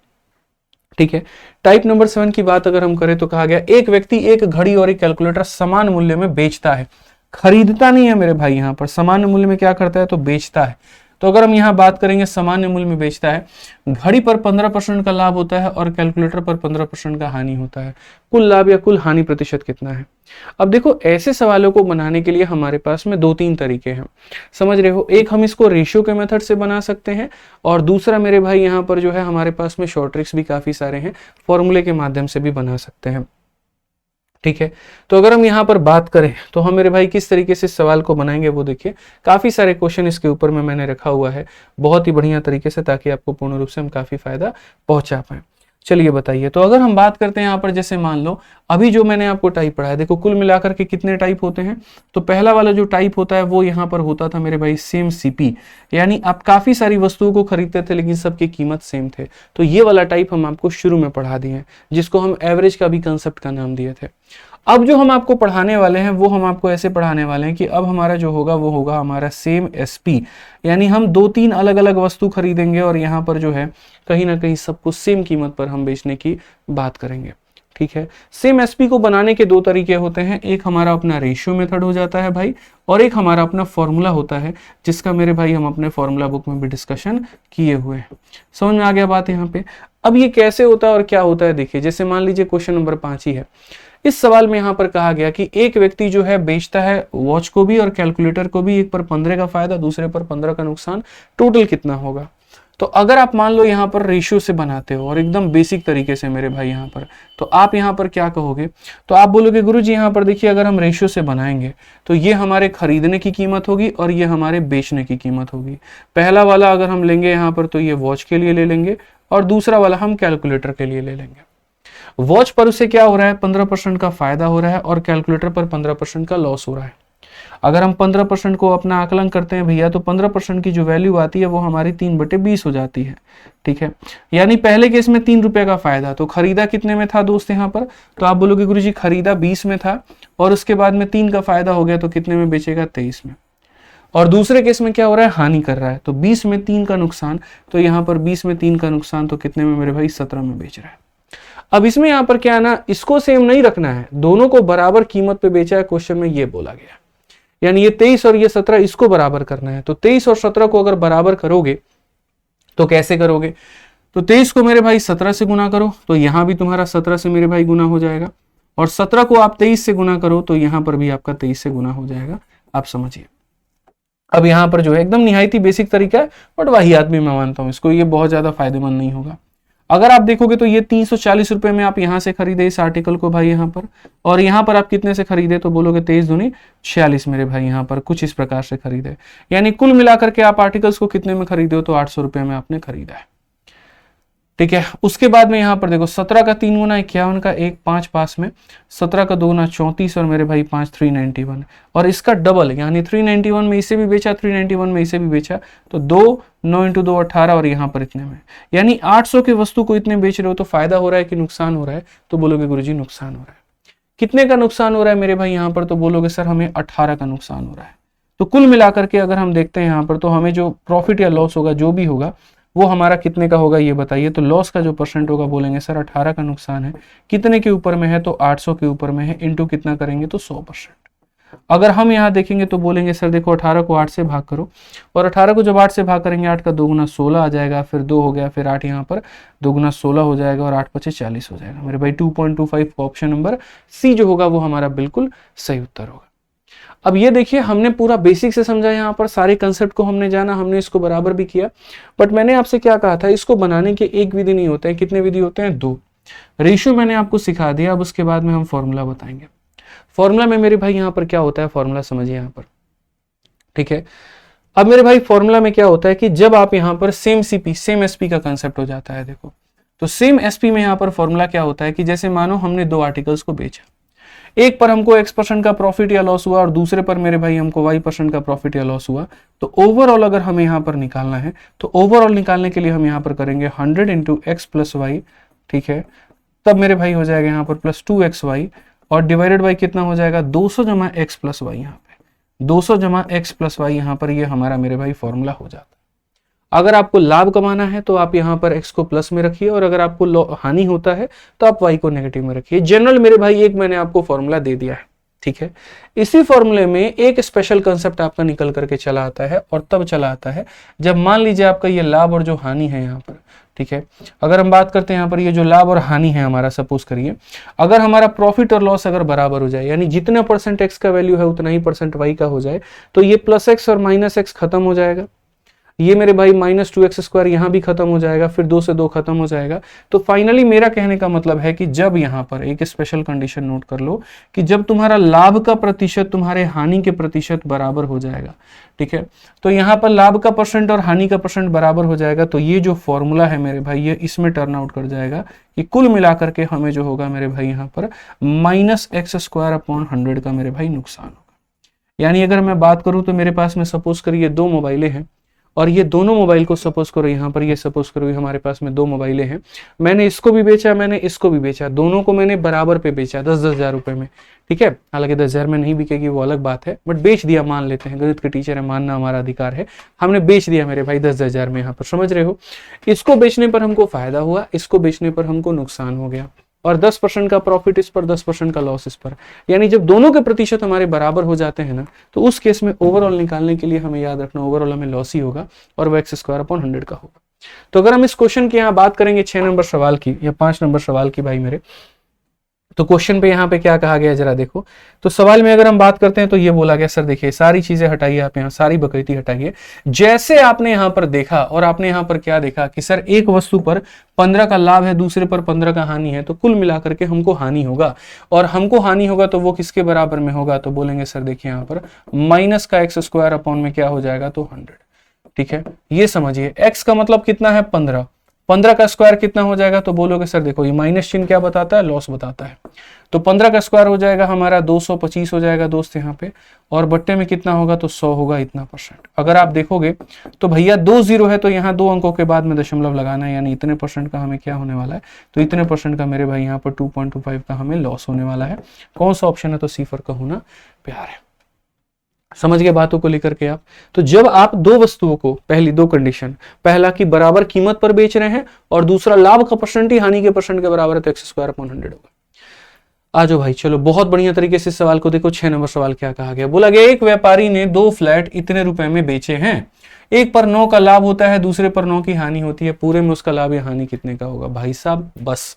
A: ठीक है। टाइप नंबर 7 की बात अगर हम करें तो कहा गया एक व्यक्ति एक घड़ी और एक कैलकुलेटर समान मूल्य में बेचता है, खरीदता नहीं है मेरे भाई। यहां पर सामान्य मूल्य में क्या करता है, तो बेचता है। तो अगर हम यहाँ बात करेंगे सामान्य मूल्य में बेचता है, घड़ी पर 15% का लाभ होता है और कैलकुलेटर पर 15% का हानि होता है। कुल लाभ या कुल हानि प्रतिशत कितना है। अब देखो ऐसे सवालों को बनाने के लिए हमारे पास में 2-3 तरीके हैं, समझ रहे हो। एक हम इसको रेशियो के मेथड से बना सकते हैं और दूसरा मेरे भाई यहाँ पर जो है हमारे पास में शॉर्ट ट्रिक्स भी काफी सारे हैं, फॉर्मूले के माध्यम से भी बना सकते हैं, ठीक है। तो अगर हम यहाँ पर बात करें तो हम मेरे भाई किस तरीके से सवाल को बनाएंगे वो देखिए, काफी सारे क्वेश्चन इसके ऊपर में मैंने रखा हुआ है बहुत ही बढ़िया तरीके से, ताकि आपको पूर्ण रूप से हम काफी फायदा पहुंचा पाए। चलिए बताइए, तो अगर हम बात करते हैं यहाँ पर, जैसे मान लो अभी जो मैंने आपको टाइप पढ़ाया, देखो कुल मिलाकर के कितने टाइप होते हैं। तो पहला वाला जो टाइप होता है वो यहाँ पर होता था मेरे भाई सेम सीपी, यानी आप काफी सारी वस्तुओं को खरीदते थे लेकिन सबकी कीमत सेम थे। तो ये वाला टाइप हम आपको शुरू में पढ़ा दिए, जिसको हम एवरेज का भी कंसेप्ट का नाम दिए थे। अब जो हम आपको पढ़ाने वाले हैं वो हम आपको ऐसे पढ़ाने वाले हैं कि अब हमारा जो होगा वो होगा हमारा सेम एसपी, यानी हम 2-3 अलग अलग वस्तु खरीदेंगे और यहाँ पर जो है कहीं ना कहीं सबको सेम कीमत पर हम बेचने की बात करेंगे, ठीक है। सेम एसपी को बनाने के 2 तरीके होते हैं, एक हमारा अपना रेशियो मेथड हो जाता है भाई, और एक हमारा अपना फॉर्मूला होता है, जिसका मेरे भाई हम अपने फॉर्मूला बुक में भी डिस्कशन किए हुए हैं। समझ में आ गया बात यहाँ पे। अब ये कैसे होता है और क्या होता है, देखिए जैसे मान लीजिए क्वेश्चन नंबर 5 ही है। इस सवाल में यहाँ पर कहा गया कि एक व्यक्ति जो है बेचता है वॉच को भी और कैलकुलेटर को भी, एक पर 15 का फायदा दूसरे पर 15 का नुकसान, टोटल कितना होगा। तो अगर आप मान लो यहाँ पर रेशियो से बनाते हो और एकदम बेसिक तरीके से मेरे भाई यहाँ पर, तो आप यहाँ पर क्या कहोगे, तो आप बोलोगे गुरुजी यहाँ पर देखिए अगर हम रेशियो से बनाएंगे तो ये हमारे खरीदने की कीमत होगी और ये हमारे बेचने की कीमत होगी। पहला वाला अगर हम लेंगे यहाँ पर तो ये वॉच के लिए ले लेंगे और दूसरा वाला हम कैलकुलेटर के लिए ले लेंगे। वॉच पर उसे क्या हो रहा है, 15% का फायदा हो रहा है और कैलकुलेटर पर 15% का लॉस हो रहा है। अगर हम 15% को अपना आकलन करते हैं भैया, तो 15% की जो वैल्यू आती है वो हमारी 3/20 हो जाती है, ठीक है। यानी पहले केस में 3 रुपए का फायदा, तो खरीदा कितने में था दोस्त यहाँ पर, तो आप बोलोगे गुरुजी खरीदा 20 में था और उसके बाद में 3 का फायदा हो गया तो कितने में बेचेगा, 23 में। और दूसरे केस में क्या हो रहा है, हानि कर रहा है। तो 20 में 3 का नुकसान, तो यहाँ पर 20 में 3 का नुकसान, तो कितने में मेरे भाई, 17 में बेच रहा है। अब इसमें यहाँ पर क्या है ना, इसको सेम नहीं रखना है, दोनों को बराबर कीमत पे बेचा है, क्वेश्चन में ये बोला गया। यानी ये 23 और ये 17 इसको बराबर करना है। तो 23 और 17 को अगर बराबर करोगे तो कैसे करोगे, तो 23 को मेरे भाई 17 से गुना करो, तो यहां भी तुम्हारा 17 से मेरे भाई गुना हो जाएगा, और 17 को आप 23 से गुना करो तो यहां पर भी आपका 23 से गुना हो जाएगा। आप समझिए, अब यहां पर जो है एकदम निहायती बेसिक तरीका है, बट वही आदमी मैं मानता हूं इसको, ये बहुत ज्यादा फायदेमंद नहीं होगा। अगर आप देखोगे तो ये 340 रुपए में आप यहां से खरीदे इस आर्टिकल को भाई यहाँ पर, और यहां पर आप कितने से खरीदे, तो बोलोगे 23 दूनी 46 मेरे भाई, यहाँ पर कुछ इस प्रकार से खरीदे। यानी कुल मिलाकर के आप आर्टिकल्स को कितने में खरीदे हो, तो 800 रुपए में आपने खरीदा है। ठीक है, उसके बाद में यहाँ पर देखो 17 का 3 गुना 51 का 1 5 पास में, 17 का 2 गुना 34 और मेरे भाई 5 391, और इसका डबल यानी 391 में इसे भी बेचा, 391 में इसे भी बेचा, तो 2 9 इंटू 2 18, और यहाँ पर इतने में, यानी 800 की वस्तु को इतने बेच रहे हो, तो फायदा हो रहा है कि नुकसान हो रहा है, तो बोलोगे गुरुजी नुकसान हो रहा है। कितने का नुकसान हो रहा है मेरे भाई यहाँ पर, तो बोलोगे सर हमें 18 का नुकसान हो रहा है। तो कुल मिलाकर के अगर हम देखते हैं यहाँ पर, तो हमें जो प्रॉफिट या लॉस होगा, जो भी होगा, वो हमारा कितने का होगा ये बताइए। तो लॉस का जो परसेंट होगा, बोलेंगे सर 18 का नुकसान है, कितने के ऊपर में है, तो 800 के ऊपर में है, इंटू कितना करेंगे, तो 100%। अगर हम यहाँ देखेंगे तो बोलेंगे सर देखो 18 को 8 से भाग करो, और 18 को जब 8 से भाग करेंगे, 8 का 2 गुना 16 आ जाएगा, फिर 2 हो गया, फिर 8 यहाँ पर 2 गुना 16 हो जाएगा, और 8 पचे 40 हो जाएगा मेरे भाई। 2.25 ऑप्शन नंबर सी जो होगा वो हमारा बिल्कुल सही उत्तर होगा। अब ये देखिए, हमने पूरा बेसिक से समझा, यहाँ पर सारे कंसेप्ट को हमने जाना, हमने इसको बराबर भी किया। बट मैंने आपसे क्या कहा था, इसको बनाने के एक विधि नहीं होते हैं, कितने विधि होते हैं, 2। रेशियो मैंने आपको सिखा दिया, अब उसके बाद में हम फॉर्मूला बताएंगे। फॉर्मूला में मेरे भाई यहाँ पर क्या होता है, फॉर्मूला समझिए यहाँ पर। ठीक है, अब मेरे भाई फॉर्मूला में क्या होता है कि जब आप यहाँ पर सेम सीपी सेम एसपी का कंसेप्ट हो जाता है। देखो, तो सेम एसपी में यहाँ पर फॉर्मूला क्या होता है कि जैसे मानो हमने 2 आर्टिकल्स को बेचा, एक पर हमको x% का प्रॉफिट या लॉस हुआ, और दूसरे पर मेरे भाई हमको y% का प्रॉफिट या लॉस हुआ। तो ओवरऑल अगर हमें यहाँ पर निकालना है, तो ओवरऑल निकालने के लिए हम यहाँ पर करेंगे 100 इंटू एक्स प्लस वाई। ठीक है, तब मेरे भाई हो जाएगा यहाँ पर प्लस 2xy, और डिवाइडेड बाई कितना हो जाएगा, 200 जमा एक्स प्लस वाई, यहाँ पे 200 जमा एक्स प्लस वाई, यहाँ पर ये हमारा मेरे भाई फॉर्मूला हो जाता है। अगर आपको लाभ कमाना है तो आप यहाँ पर x को प्लस में रखिए, और अगर आपको हानि होता है तो आप y को नेगेटिव में रखिए। जनरल मेरे भाई एक मैंने आपको फॉर्मूला दे दिया है। ठीक है, इसी फॉर्मूले में एक स्पेशल कंसेप्ट आपका निकल करके चला आता है, और तब चला आता है जब मान लीजिए आपका ये लाभ और जो हानि है यहाँ पर। ठीक है, अगर हम बात करते हैं यहाँ पर ये जो लाभ और हानि है हमारा, सपोज करिए अगर हमारा प्रॉफिट और लॉस अगर बराबर हो जाए, यानी जितना परसेंट x का वैल्यू है उतना ही परसेंट y का हो जाए, तो ये प्लस x और माइनस x खत्म हो जाएगा, ये मेरे भाई -2x² यहाँ भी खत्म हो जाएगा, फिर 2 से 2 खत्म हो जाएगा। तो फाइनली मेरा कहने का मतलब है कि जब यहाँ पर एक स्पेशल कंडीशन नोट कर लो कि जब तुम्हारा लाभ का प्रतिशत तुम्हारे हानि के प्रतिशत बराबर हो जाएगा, ठीक है, तो यहाँ पर लाभ का परसेंट और हानि का परसेंट बराबर हो जाएगा, तो ये जो फॉर्मूला है मेरे भाई ये इसमें टर्न आउट कर जाएगा कि कुल मिलाकर के हमें जो होगा मेरे भाई यहाँ पर -x² का मेरे भाई नुकसान होगा। यानी अगर मैं बात करूं तो मेरे पास में सपोज करिए 2 मोबाइलें हैं, और ये दोनों मोबाइल को सपोज करो यहाँ पर, ये सपोज करो हमारे पास में 2 मोबाइलें हैं, मैंने इसको भी बेचा, मैंने इसको भी बेचा, दोनों को मैंने बराबर पे बेचा 10-10 हज़ार रुपए में। ठीक है, हालांकि 10 हज़ार में नहीं बिकेगी वो अलग बात है, बट बेच दिया, मान लेते हैं, गणित के टीचर है, मानना हमारा अधिकार है, हमने बेच दिया मेरे भाई 10 हज़ार में, यहाँ पर समझ रहे हो। इसको बेचने पर हमको फायदा हुआ, इसको बेचने पर हमको नुकसान हो गया, और 10% का प्रॉफिट इस पर, 10% का लॉस इस पर। यानी जब दोनों के प्रतिशत हमारे बराबर हो जाते हैं ना, तो उस केस में ओवरऑल निकालने के लिए हमें याद रखना ओवरऑल हमें लॉस ही होगा, और वो x² का होगा। तो अगर हम इस क्वेश्चन की यहाँ बात करेंगे 6 नंबर सवाल की या 5 नंबर सवाल की भाई मेरे, तो क्वेश्चन पे यहाँ पे क्या कहा गया जरा देखो। तो सवाल में अगर हम बात करते हैं तो ये बोला गया, सर देखिए सारी चीजें हटाइए, आप यहाँ सारी बकैती हटाइए। जैसे आपने यहाँ पर देखा, और आपने यहाँ पर क्या देखा कि सर एक वस्तु पर 15 का लाभ है, दूसरे पर 15 का हानि है, तो कुल मिलाकर के हमको हानि होगा, और हमको हानि होगा तो वो किसके बराबर में होगा, तो बोलेंगे सर देखिए यहाँ पर माइनस का x² में क्या हो जाएगा, तो 100। ठीक है, ये समझिए x का मतलब कितना है 15, 15 का स्क्वायर कितना हो जाएगा, तो बोलोगे सर देखो ये माइनस चिन्ह क्या बताता है, लॉस बताता है, तो 15 का स्क्वायर हो जाएगा हमारा 225 हो जाएगा दोस्त यहाँ पे, और बट्टे में कितना होगा, तो 100 होगा, इतना %। अगर आप देखोगे तो भैया 2 0 है, तो यहाँ 2 अंकों के बाद में दशमलव लगाना है, यानी इतने % का हमें क्या होने वाला है, तो इतने % का मेरे भाई यहाँ पर 2.25 का हमें लॉस होने वाला है। कौन सा ऑप्शन है, तो सी फॉर का होना प्यार है। समझ गए बातों को लेकर के आप। तो जब आप दो वस्तुओं को, पहली दो कंडीशन, पहला कि बराबर कीमत पर बेच रहे हैं और दूसरा लाभ का परसेंट ही हानि के परसेंट के बराबर है, तो एक्स स्क्वायर अपॉन 100 होगा। आ जाओ भाई, चलो बहुत बढ़िया तरीके से सवाल को देखो। 6 नंबर सवाल क्या कहा गया, बोला गया एक व्यापारी ने 2 फ्लैट इतने रुपए में बेचे हैं, एक पर 9 का लाभ होता है, दूसरे पर 9 की हानि होती है, पूरे में उसका लाभ या हानि कितने का होगा। भाई साहब बस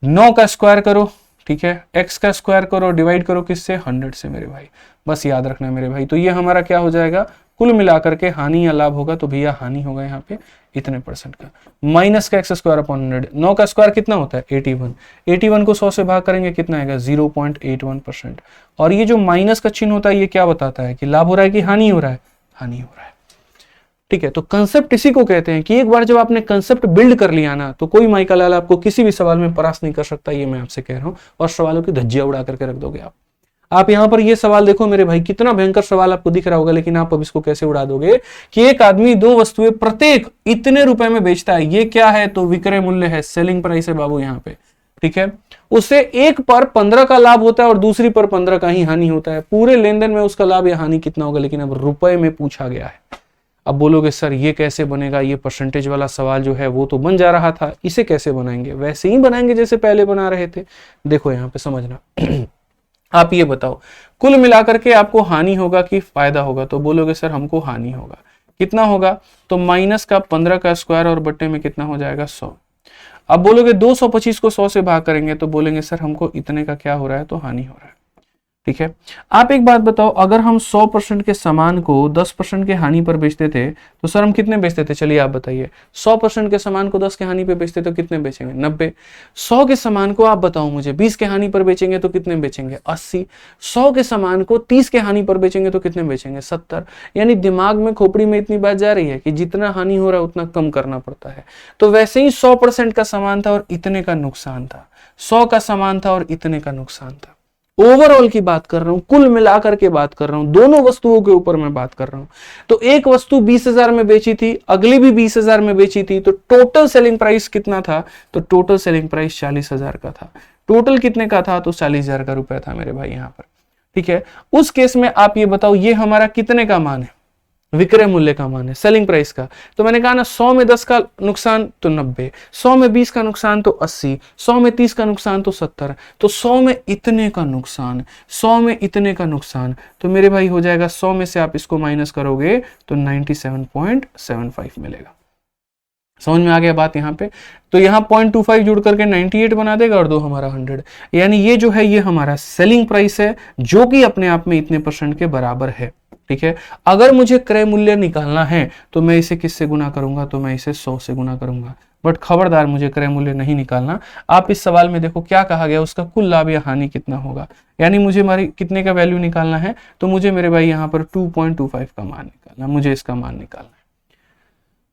A: 9 का स्क्वायर करो, ठीक है, x का स्क्वायर करो, डिवाइड करो किससे, 100 से मेरे भाई, बस याद रखना है मेरे भाई। तो ये हमारा क्या हो जाएगा, कुल मिलाकर के हानि या लाभ होगा, तो भैया हानि होगा यहाँ पे इतने परसेंट का, माइनस का एक्स स्क्वायर अपॉन 100। 9 का स्क्वायर कितना होता है 81, 81 को 100 से भाग करेंगे कितना आएगा 0.81%। और ये जो माइनस का चिन्ह होता है ये क्या बताता है कि लाभ हो रहा है कि हानि हो रहा है, हानि हो रहा है। ठीक है, तो कंसेप्ट इसी को कहते हैं कि एक बार जब आपने कंसेप्ट बिल्ड कर लिया ना, तो कोई माइका लाल आपको किसी भी सवाल में परास्त नहीं कर सकता, ये मैं आपसे कह रहा हूं। और सवालों की धज्जियां उड़ा करके रख दोगे आप यहां पर ये सवाल देखो मेरे भाई, कितना भयंकर सवाल आपको दिख रहा होगा, लेकिन आप अब इसको कैसे उड़ा दोगे कि एक आदमी 2 वस्तुएं प्रत्येक इतने रुपए में बेचता है, ये क्या है, तो विक्रय मूल्य है, सेलिंग प्राइस है बाबू यहाँ पे। ठीक है, उससे एक पर 15 का लाभ होता है और दूसरी पर 15 का ही हानि होता है, पूरे लेन देन में उसका लाभ या हानि कितना होगा, लेकिन अब रुपए में पूछा गया है। अब बोलोगे सर ये कैसे बनेगा, ये परसेंटेज वाला सवाल जो है वो तो बन जा रहा था, इसे कैसे बनाएंगे, वैसे ही बनाएंगे जैसे पहले बना रहे थे। देखो यहाँ पे समझना आप ये बताओ कुल मिलाकर के आपको हानि होगा कि फायदा होगा, तो बोलोगे सर हमको हानि होगा, कितना होगा, तो माइनस का 15 का स्क्वायर और बट्टे में कितना हो जाएगा 100। अब बोलोगे 225 को 100 से भाग करेंगे, तो बोलेंगे सर हमको इतने का क्या हो रहा है, तो हानि हो रहा है। ठीक है, आप एक बात बताओ, अगर हम 100% के सामान को 10% के हानि पर बेचते थे तो सर हम कितने बेचते थे, चलिए आप बताइए। 100% के सामान को 10 के हानि पे बेचते तो कितने बेचेंगे, 90। 100 के सामान को आप बताओ मुझे 20 के हानि पर बेचेंगे तो कितने बेचेंगे, 80। 100 के सामान को 30 के हानि पर बेचेंगे तो कितने बेचेंगे, 70। यानी दिमाग में, खोपड़ी में इतनी बात जा रही है कि जितना हानि हो रहा है उतना कम करना पड़ता है। तो वैसे ही 100% का सामान था और इतने का नुकसान था, 100 का सामान था और इतने का नुकसान था। ओवरऑल की बात कर रहा हूं, कुल मिलाकर के बात कर रहा हूं, दोनों वस्तुओं के ऊपर मैं बात कर रहा हूं। तो एक वस्तु 20,000 में बेची थी, अगली भी 20,000 में बेची थी, तो टोटल सेलिंग प्राइस कितना था, तो टोटल सेलिंग प्राइस 40,000 का था। टोटल कितने का था, तो 40,000 का रुपया था मेरे भाई यहां पर। ठीक है, उस केस में आप ये बताओ ये हमारा कितने का मान है, विक्रय मूल्य का मान है, सेलिंग प्राइस का। तो मैंने कहा ना 100 में 10 का नुकसान तो 90, 100 में 20 का नुकसान तो 80, 100 में 30 का नुकसान तो 70, तो 100 में इतने का नुकसान, 100 में इतने का नुकसान, तो मेरे भाई हो जाएगा 100 में से आप इसको माइनस करोगे तो 97.75 मिलेगा। समझ में आ गया बात यहाँ पे। तो यहाँ 0.25 जुड़ करके 98 बना देगा और 2 हमारा 100, यानी ये जो है ये हमारा सेलिंग प्राइस है जो कि अपने आप में इतने % के बराबर है। ठीक है, अगर मुझे क्रय मूल्य निकालना है तो मैं इसे किससे गुना करूंगा, तो मैं इसे 100 से गुना करूंगा। बट खबरदार मुझे क्रय मूल्य नहीं निकालना। आप इस सवाल में देखो क्या कहा गया, उसका कुल लाभ या हानि कितना होगा, यानी मुझे हमारी कितने का वैल्यू निकालना है, तो मुझे मेरे भाई यहाँ पर 2.25 का मान निकालना, मुझे इसका मान निकालना है।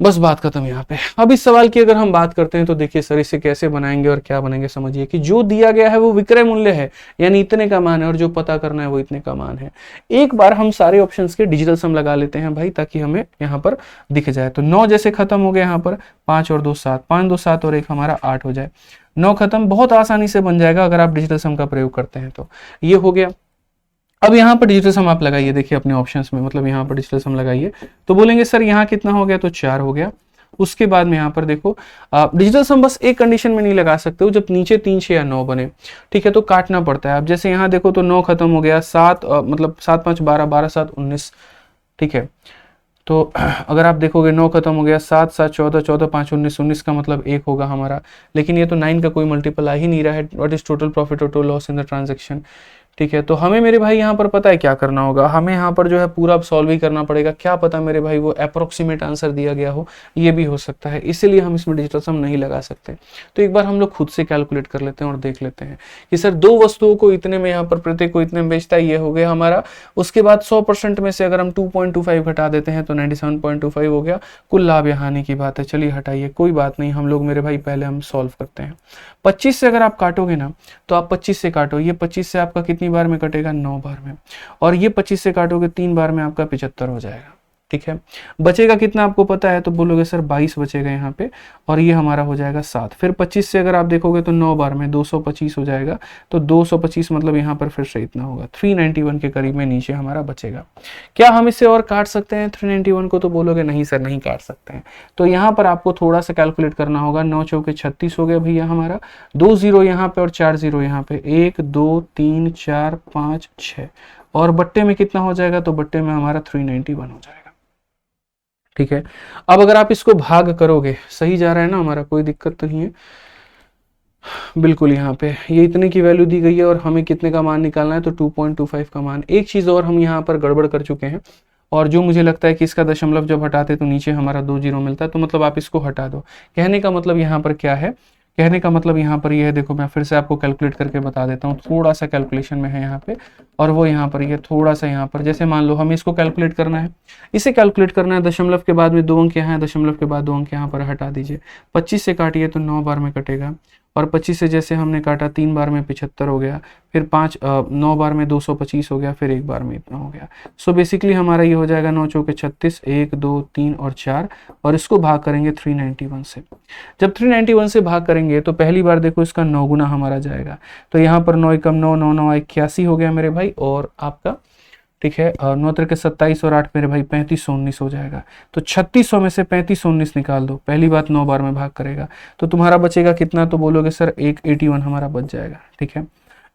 A: बस बात खत्म यहाँ पे। अब इस सवाल की अगर हम बात करते हैं तो देखिए सर इसे कैसे बनाएंगे और क्या बनाएंगे, समझिए कि जो दिया गया है वो विक्रय मूल्य है, यानी इतने का मान है, और जो पता करना है वो इतने का मान है। एक बार हम सारे ऑप्शंस के डिजिटल सम लगा लेते हैं भाई, ताकि हमें यहाँ पर दिख जाए। तो 9 जैसे खत्म हो गया यहाँ पर, 5 और 2 7, 5 2 7 और 1 हमारा 8 हो जाए, 9 खत्म, बहुत आसानी से बन जाएगा अगर आप डिजिटल सम का प्रयोग करते हैं। तो ये हो गया। अब यहाँ पर डिजिटल सम आप लगाइए, देखिए अपने ऑप्शंस में, मतलब यहाँ पर डिजिटल सम लगाइए तो बोलेंगे सर यहाँ कितना हो गया, तो 4 हो गया। उसके बाद में यहाँ पर देखो डिजिटल सम बस एक कंडीशन में नहीं लगा सकते हो, जब नीचे 3 6 या 9 बने, ठीक है, तो काटना पड़ता है। अब जैसे यहाँ देखो तो 9 खत्म हो गया, 7 मतलब 7 5 12, 12 7 19, ठीक है। तो अगर आप देखोगे 9 खत्म हो गया, 7 7 14, 14 5 19, 19 का मतलब 1 होगा हमारा, लेकिन ये तो 9 का कोई मल्टीपल आ ही नहीं रहा है। व्हाट इज टोटल प्रॉफिट और लॉस इन द ट्रांजेक्शन, ठीक है। तो हमें मेरे भाई यहाँ पर पता है क्या करना होगा, हमें यहाँ पर जो है पूरा सॉल्व ही करना पड़ेगा। क्या पता मेरे भाई वो अप्रोक्सीमेट आंसर दिया गया हो, ये भी हो सकता है, इसीलिए हम इसमें डिजिटल सम नहीं लगा सकते। तो एक बार हम लोग खुद से कैलकुलेट कर लेते हैं और देख लेते हैं कि सर 2 वस्तुओं को इतने में, यहाँ पर प्रत्येक को इतने में बेचता है, ये हो गया हमारा। उसके बाद 100% में से अगर हम 2.25 घटा देते हैं तो 97.25 हो गया। कुल लाभ या हानि की बात है, चलिए हटाइए, कोई बात नहीं, हम लोग मेरे भाई पहले हम सॉल्व करते हैं। 25 से अगर आप काटोगे ना, तो आप 25 से काटो, ये 25 से आपका कितनी बार में कटेगा, 9 बार में, और ये 25 से काटोगे 3 बार में आपका 75 हो जाएगा। ठीक है। बचेगा कितना आपको पता है, तो बोलोगे सर 22 बचेगा यहाँ पे, और ये हमारा हो जाएगा 7। फिर 25 से अगर आप देखोगे तो 9 बार में 225 हो जाएगा, तो 225 मतलब यहाँ पर फिर से इतना होगा, 391 के करीब में नीचे हमारा बचेगा। क्या हम इसे और काट सकते हैं 391 को, तो बोलोगे नहीं सर नहीं काट सकते हैं। तो यहाँ पर आपको थोड़ा सा कैलकुलेट करना होगा। 9 चौके 36 हो गया भैया हमारा, 2 0 यहाँ पे और 4 0 यहाँ पे, 1 2 3 4 5 6, और बट्टे में कितना हो जाएगा, तो बट्टे में हमारा 391 हो जाएगा। ठीक है। अब अगर आप इसको भाग करोगे, सही जा रहा है ना हमारा, कोई दिक्कत तो नहीं है बिल्कुल। यहाँ पे ये इतने की वैल्यू दी गई है और हमें कितने का मान निकालना है, तो 2.25 का मान। एक चीज और हम यहाँ पर गड़बड़ कर चुके हैं, और जो मुझे लगता है कि इसका दशमलव जब हटाते तो नीचे हमारा 2 0 मिलता है, तो मतलब आप इसको हटा दो। कहने का मतलब यहाँ पर क्या है, कहने का मतलब यहाँ पर ये है, देखो मैं फिर से आपको कैलकुलेट करके बता देता हूँ, थोड़ा सा कैलकुलेशन में है यहाँ पे, और वो यहाँ पर ये थोड़ा सा यहाँ पर, जैसे मान लो हमें इसको कैलकुलेट करना है, इसे कैलकुलेट करना है, दशमलव के बाद में 2 अंक यहाँ है, दशमलव के बाद 2 अंक यहाँ पर हटा दीजिए। 25 से काटिए तो 9 बार में कटेगा, और 25 से जैसे हमने काटा 3 बार में 75 हो गया, फिर 9 बार में 225 हो गया, फिर 1 बार में इतना हो गया। सो बेसिकली हमारा ये हो जाएगा 9 चौके 36, 1 2 3 और 4, और इसको भाग करेंगे 391 से। जब 391 से भाग करेंगे तो पहली बार देखो इसका 9 गुना हमारा जाएगा, तो यहाँ पर 9 कम 9 9 9 81 हो गया मेरे भाई, और आपका ठीक है, और 9 के 27 और 8 मेरे भाई 3519 हो जाएगा। तो 3600 में से 3519 निकाल दो, पहली बात 9 बार में भाग करेगा, तो तुम्हारा बचेगा कितना, तो बोलोगे सर 81 हमारा बच जाएगा। ठीक है,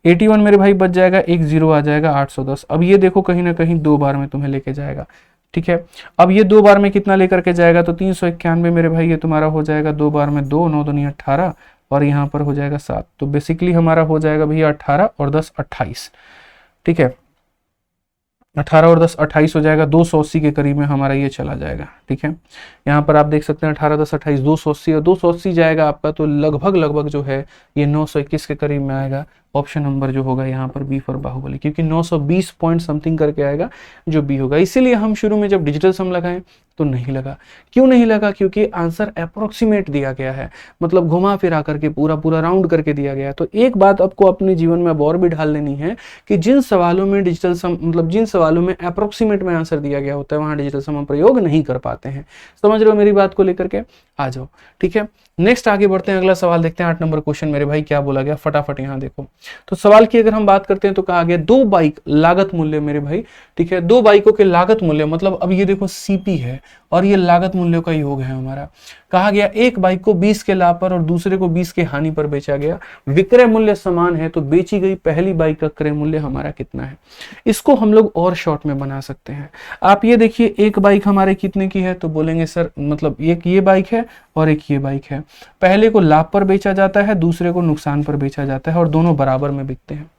A: 81 मेरे भाई बच जाएगा, 1 0 आ जाएगा, 810। अब ये देखो कहीं ना कहीं 2 बार में तुम्हें लेके जाएगा। ठीक है, अब ये 2 बार में कितना लेकर के जाएगा, तो 391 मेरे भाई ये तुम्हारा हो जाएगा 2 बार में 2 9 2 18, और यहाँ पर हो जाएगा 7। तो बेसिकली हमारा हो जाएगा भैया 18 और 10 28। ठीक है, 18 और 10 28 हो जाएगा, 280 के करीब में हमारा ये चला जाएगा। ठीक है, यहाँ पर आप देख सकते हैं 18 10 28 280, और 280 जाएगा आपका, तो लगभग लगभग जो है ये 921 के करीब में आएगा। ऑप्शन नंबर जो होगा यहाँ पर बी फॉर बाहुबली, क्योंकि 920 पॉइंट समथिंग करके आएगा जो बी होगा। इसीलिए हम शुरू में जब डिजिटल सम लगाएं तो नहीं लगा। क्यों नहीं लगा, क्योंकि आंसर अप्रोक्सीमेट दिया गया है, मतलब घुमा फिरा करके पूरा पूरा राउंड करके दिया गया है। तो एक बात आपको अपने जीवन में अब और भी ढाल लेनी है कि जिन सवालों में डिजिटल सम, मतलब जिन सवालों में अप्रोक्सीमेट में आंसर दिया गया होता है, वहां डिजिटल सम हम प्रयोग नहीं कर पाते हैं। समझ रहे हो मेरी बात को लेकर के, आ जाओ। ठीक है, नेक्स्ट आगे बढ़ते हैं, अगला सवाल देखते हैं। 8 नंबर क्वेश्चन मेरे भाई क्या बोला गया, फटाफट यहाँ देखो। तो सवाल की अगर हम बात करते हैं तो कहा गया 2 बाइक लागत मूल्य मेरे भाई। ठीक है, 2 बाइकों के लागत मूल्य, मतलब अब ये देखो सीपी है और ये लागत मूल्यों का योग है हमारा। कहा गया एक बाइक को 20 के लाभ पर और दूसरे को 20 के हानि पर बेचा गया, विक्रय मूल्य समान है, तो बेची गई पहली बाइक का क्रय मूल्य हमारा कितना है। इसको हम लोग और शॉर्ट में बना सकते हैं। आप ये देखिए, एक बाइक हमारे कितने की है, तो बोलेंगे सर मतलब एक ये बाइक है और एक ये बाइक है। पहले को लाभ पर बेचा जाता है, दूसरे को नुकसान पर बेचा जाता है, और दोनों बराबर में बिकते हैं।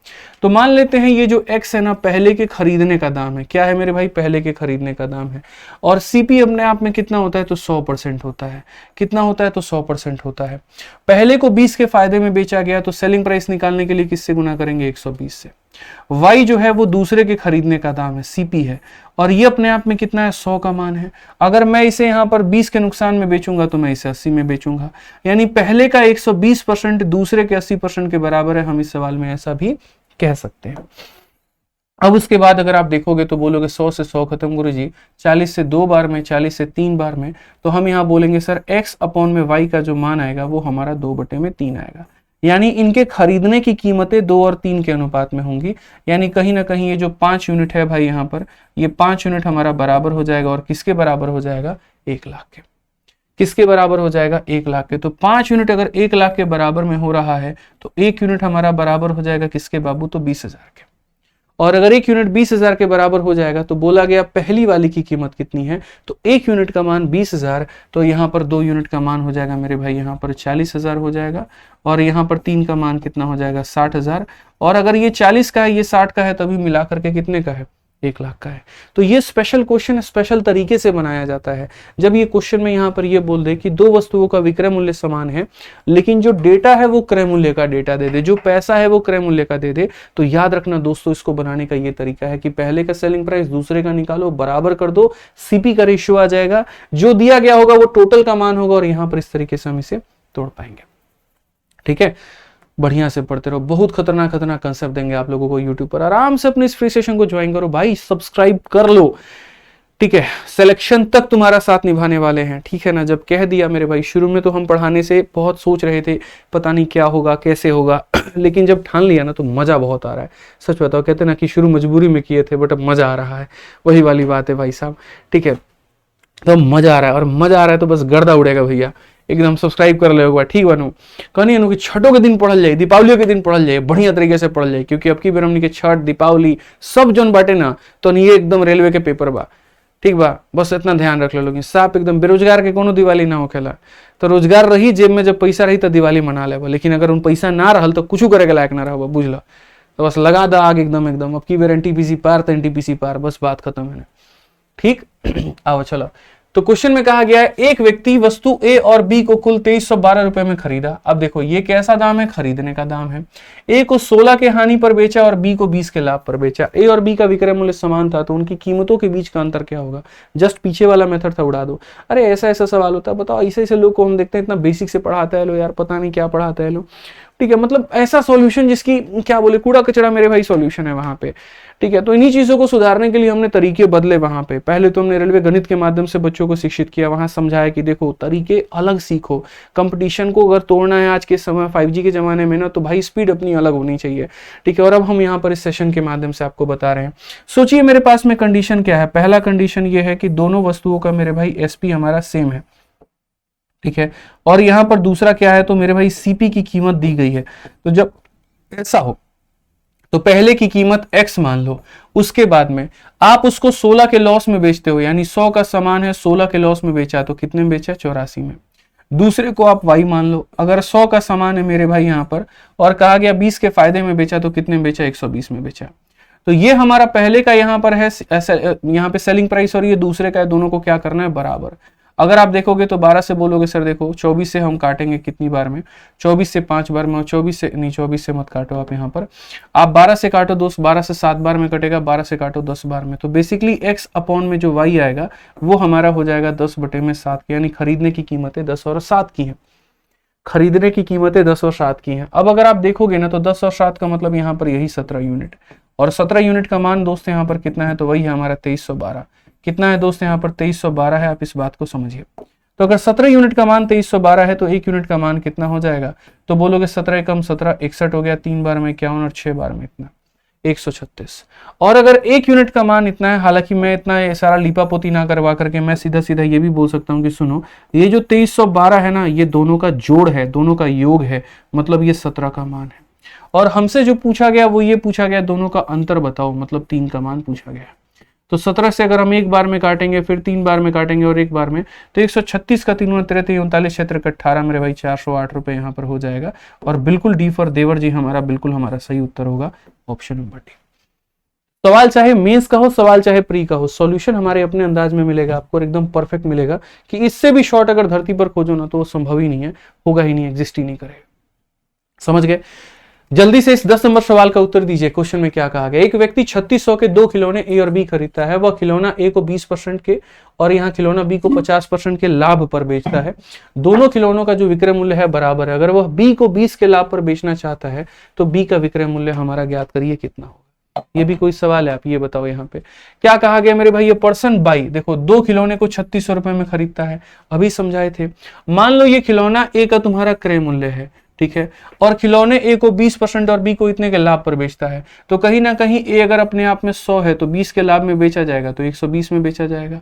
A: तो मान लेते हैं ये जो एक्स है ना, पहले के खरीदने का दाम है। क्या है मेरे भाई, पहले के खरीदने का दाम है। और सीपी अपने आप में कितना होता है, तो 100% होता है। कितना होता है, तो 100% होता है। पहले को 20 के फायदे में बेचा गया, तो सेलिंग प्राइस निकालने के लिए किससे गुना करेंगे, 120 से। y जो है वो दूसरे के खरीदने का दाम है, सीपी है, और ये अपने आप में कितना है, 100 का मान है। अगर मैं इसे यहाँ पर 20 के नुकसान में बेचूंगा तो मैं इसे 80 में बेचूंगा, यानी पहले का 120% दूसरे के 80% के बराबर है। हम इस सवाल में ऐसा भी कह सकते हैं। अब उसके बाद अगर आप देखोगे तो बोलोगे 100 से 100 खत्म गुरुजी, 40 से 2 बार में, 40 से 3 बार में, तो हम यहाँ बोलेंगे सर x अपॉन में y का जो मान आएगा वो हमारा 2/3 आएगा। यानी इनके खरीदने की कीमतें 2 और 3 के अनुपात में होंगी। यानी कहीं ना कहीं ये जो 5 यूनिट है भाई, यहाँ पर ये 5 यूनिट हमारा बराबर हो जाएगा, और किसके बराबर हो जाएगा, 1 लाख के। किसके बराबर हो जाएगा, 1 लाख के। तो 5 यूनिट अगर 1 लाख के बराबर में हो रहा है तो 1 यूनिट हमारा बराबर हो जाएगा किसके बाबू, तो 20,000 के। और अगर 1 यूनिट 20,000 के बराबर हो जाएगा तो बोला गया पहली वाली की कीमत कितनी है, तो 1 यूनिट का मान 20,000, तो यहाँ पर 2 यूनिट का मान हो जाएगा मेरे भाई यहाँ पर 40,000 हो जाएगा, और यहाँ पर 3 का मान कितना हो जाएगा, 60,000। और अगर ये 40 का है, ये 60 का है, तभी मिला करके कितने का है, 1 लाख का है। तो ये स्पेशल क्वेश्चन स्पेशल तरीके से बनाया जाता है। जब ये क्वेश्चन में यहाँ पर ये बोल दे कि 2 वस्तुओं का विक्रय मूल्य समान है, लेकिन जो डेटा है वो क्रय मूल्य का डेटा दे दे, जो पैसा है वो क्रय मूल्य का दे दे, तो याद रखना दोस्तों, इसको बनाने का ये तरीका है कि पहले का सेलिंग प्राइस दूसरे का निकालो, बराबर कर दो, सीपी का रेशियो आ जाएगा, जो दिया गया होगा वो टोटल का मान होगा, और यहाँ पर इस तरीके से हम इसे तोड़ पाएंगे। ठीक है, बढ़िया से पढ़ते रहो, बहुत खतरनाक खतरनाक कंसेप्ट देंगे आप लोगों को यूट्यूब पर। आराम से अपने इस फ्री सेशन को ज्वाइन करो भाई, सब्सक्राइब कर लो। ठीक है, सिलेक्शन तक तुम्हारा साथ निभाने वाले हैं, ठीक है ना। जब कह दिया मेरे भाई, शुरू में तो हम पढ़ाने से बहुत सोच रहे थे पता नहीं क्या होगा कैसे होगा लेकिन जब ठान लिया ना तो मजा बहुत आ रहा है। सच बताओ, कहते ना कि शुरू मजबूरी में किए थे बट अब मजा आ रहा है, वही वाली बात है भाई साहब। ठीक है, तो मजा आ रहा है, और मजा आ रहा है तो बस गर्दा उड़ेगा भैया। एकदम सब्सक्राइब कर लो एक बार, ठीक बनू। कहनी कि छठों के दिन पढ़ल जाए, दीपावली के दिन पढ़ल जाए, बढ़िया तरीके से पढ़ल जाए, क्योंकि अब की बेर हमनी के छठ दीपावली सब जोन बाटे ना तो ये एकदम रेलवे के पेपर बा, ठीक बा। बस इतना ध्यान रख लो कि साफ एकदम बेरोजगार के कोनो दिवाली ना होखेला। तो रोजगार रही जेब में, जब पैसा रही तो दिवाली मना लेबा, लेकिन अगर उन पैसा ना रहल तो कुछ करे के लायक ना रहो, बुझ लो। तो बस लगा दा आग एकदम एकदम। अब की बेर एनटीपीसी पार तो एनटीपीसी पार, बस बात खत्म है। ठीक आओ चलो। तो क्वेश्चन में कहा गया है एक व्यक्ति वस्तु ए और बी को कुल 2312 रुपए में खरीदा। अब देखो ये कैसा दाम है, खरीदने का दाम है। ए को 16 के हानि पर बेचा और बी को 20 के लाभ पर बेचा। ए और बी का विक्रय मूल्य समान था, तो उनकी कीमतों के बीच का अंतर क्या होगा। जस्ट पीछे वाला मेथड था, उड़ा दो। अरे ऐसा ऐसा सवाल होता है, बताओ। ऐसे ऐसे लोग को हम देखते हैं, इतना बेसिक से पढ़ाता है लो यार, पता नहीं क्या पढ़ाता है लो। ठीक है, मतलब ऐसा सॉल्यूशन जिसकी क्या बोले, कूड़ा कचरा मेरे भाई सॉल्यूशन है वहां पे। ठीक है, तो इन्हीं चीजों को सुधारने के लिए हमने तरीके बदले वहां पे। पहले तो हमने रेलवे गणित के माध्यम से बच्चों को शिक्षित किया, वहां समझाया कि देखो तरीके अलग सीखो। कंपटीशन को अगर तोड़ना है आज के समय 5G के जमाने में ना, तो भाई स्पीड अपनी अलग होनी चाहिए। ठीक है, और अब हम यहाँ पर इस सेशन के माध्यम से आपको बता रहे हैं। सोचिए मेरे पास में कंडीशन क्या है। पहला कंडीशन ये है कि दोनों वस्तुओं का मेरे भाई एसपी हमारा सेम है, ठीक है। और यहां पर दूसरा क्या है, तो मेरे भाई सीपी की कीमत दी गई है। तो जब ऐसा हो तो पहले की कीमत x मान लो, उसके बाद में आप उसको 16 के लॉस में बेचते हो, यानी 100 का सामान है, 16 के लॉस में बेचा, तो कितने में बेचा, 84 में। दूसरे को आप y मान लो, अगर 100 का सामान है मेरे भाई यहां पर, और कहा गया 20 के फायदे में बेचा, तो कितने में बेचा, 120 में बेचा। तो ये हमारा पहले का यहां पर है, यहां पे सेलिंग प्राइस, और ये दूसरे का है, दोनों को क्या करना है, बराबर। अगर आप देखोगे तो 12 से बोलोगे सर देखो 24 से हम काटेंगे कितनी बार में, 24 से 5 बार में, 24 से नहीं, 24 से मत काटो आप यहाँ पर, आप 12 से काटो 12 से 7 बार में कटेगा, 12 से काटो 10 बार में। तो बेसिकली x अपॉन में जो y आएगा वो हमारा हो जाएगा 10/7, यानी खरीदने की कीमतें 10 और 7 की है। खरीदने की कीमतें 10 और 7 की हैं। अब अगर आप देखोगे ना तो 10 और 7 का मतलब यहाँ पर यही 17 यूनिट, और 17 यूनिट का मान दोस्त यहाँ पर कितना है, तो वही है हमारा 2312। कितना है दोस्त यहाँ पर, 2312 है। आप इस बात को समझिए। तो अगर 17 यूनिट का मान 2312 है तो 1 यूनिट का मान कितना हो जाएगा, तो बोलोगे 17 कम 17 61 हो गया, 3 बार में 51 और 6 बार में इतना 136। और अगर 1 यूनिट का मान इतना है, हालांकि मैं इतना सारा लीपापोती ना करवा करके मैं सीधा सीधा ये भी बोल सकता हूँ कि सुनो, ये जो 2312 है ना, ये दोनों का जोड़ है, दोनों का योग है, मतलब ये 17 का मान है। और हमसे जो पूछा गया वो ये पूछा गया, दोनों का अंतर बताओ, मतलब 3 का मान पूछा गया। तो 17 से अगर हम एक बार में काटेंगे, फिर 3 बार में काटेंगे और एक बार में, तो 136 का 3 33 39 क्षेत्र का 18 मेरे भाई 408 रुपए यहाँ पर हो जाएगा। और बिल्कुल डी फॉर देवर जी हमारा बिल्कुल हमारा सही उत्तर होगा ऑप्शन नंबर डी। सवाल चाहे मेंस का हो, सवाल चाहे प्री का हो, सॉल्यूशन हमारे अपने अंदाज में मिलेगा आपको, एकदम परफेक्ट मिलेगा। कि इससे भी शॉर्ट अगर धरती पर खोजो ना तो वो संभव ही नहीं है, होगा ही नहीं, एग्जिस्ट ही नहीं करेगा। समझ गए। जल्दी से इस 10 नंबर सवाल का उत्तर दीजिए। क्वेश्चन में क्या कहा गया, एक व्यक्ति 3600 के 2 खिलौने ए और बी खरीदता है। वह खिलौना ए को 20% के और यहाँ खिलौना बी को 50% के लाभ पर बेचता है। दोनों खिलौनों का जो विक्रय मूल्य है बराबर है। अगर वह बी को 20 के लाभ पर बेचना चाहता है तो बी का विक्रय मूल्य हमारा ज्ञात करिए कितना होगा। ये भी कोई सवाल है, आप ये बताओ। यहाँ पे क्या कहा गया मेरे भाई, ये पर्सन बाई, देखो 2 खिलौने को 3600 रुपए में खरीदता है, अभी समझाए थे। मान लो ये खिलौना ए का तुम्हारा क्रय मूल्य है, ठीक है, और खिलौने ए को 20% और बी को इतने के लाभ पर बेचता है। तो कहीं ना कहीं ए अगर अपने आप में 100 है तो 20 के लाभ में बेचा जाएगा तो 120 में बेचा जाएगा।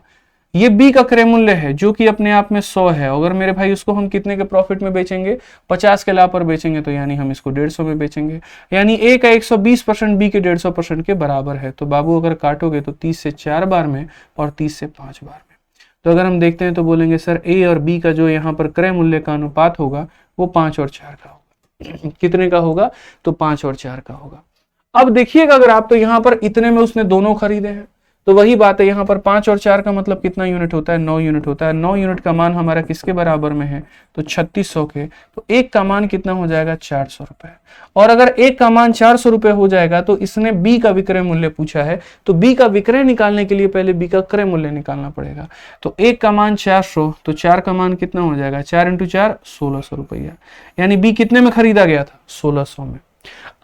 A: ये बी का क्रय मूल्य है जो कि अपने आप में 100 है, अगर मेरे भाई उसको हम कितने के प्रॉफिट में बेचेंगे, 50 के लाभ पर बेचेंगे, तो यानी हम इसको 150 में बेचेंगे। यानी ए का 120% बी के 150% के बराबर है। तो बाबू अगर काटोगे तो 30 से 4 बार में और 30 से 5 बार में। तो अगर हम देखते हैं तो बोलेंगे सर ए और बी का जो यहाँ पर क्रय मूल्य का अनुपात होगा वो 5 और 4 का होगा। कितने का होगा, तो 5 और 4 का होगा। अब देखिएगा अगर आप, तो यहाँ पर इतने में उसने दोनों खरीदे हैं, तो वही बात है, यहाँ पर 5 और 4 का मतलब कितना यूनिट होता है, 9 यूनिट होता है। 9 यूनिट का मान हमारा किसके बराबर में है, तो 3600 के। तो एक का मान कितना हो जाएगा, 400 रुपए। और अगर एक का मान 400 रुपए हो जाएगा तो इसने बी का विक्रय मूल्य पूछा है, तो बी का विक्रय निकालने के लिए पहले बी का क्रय मूल्य निकालना पड़ेगा। तो एक का मान 400, तो 4 का मान कितना हो जाएगा, 4 × 4 1600 रुपया। यानी बी कितने में खरीदा गया था, 1600 में।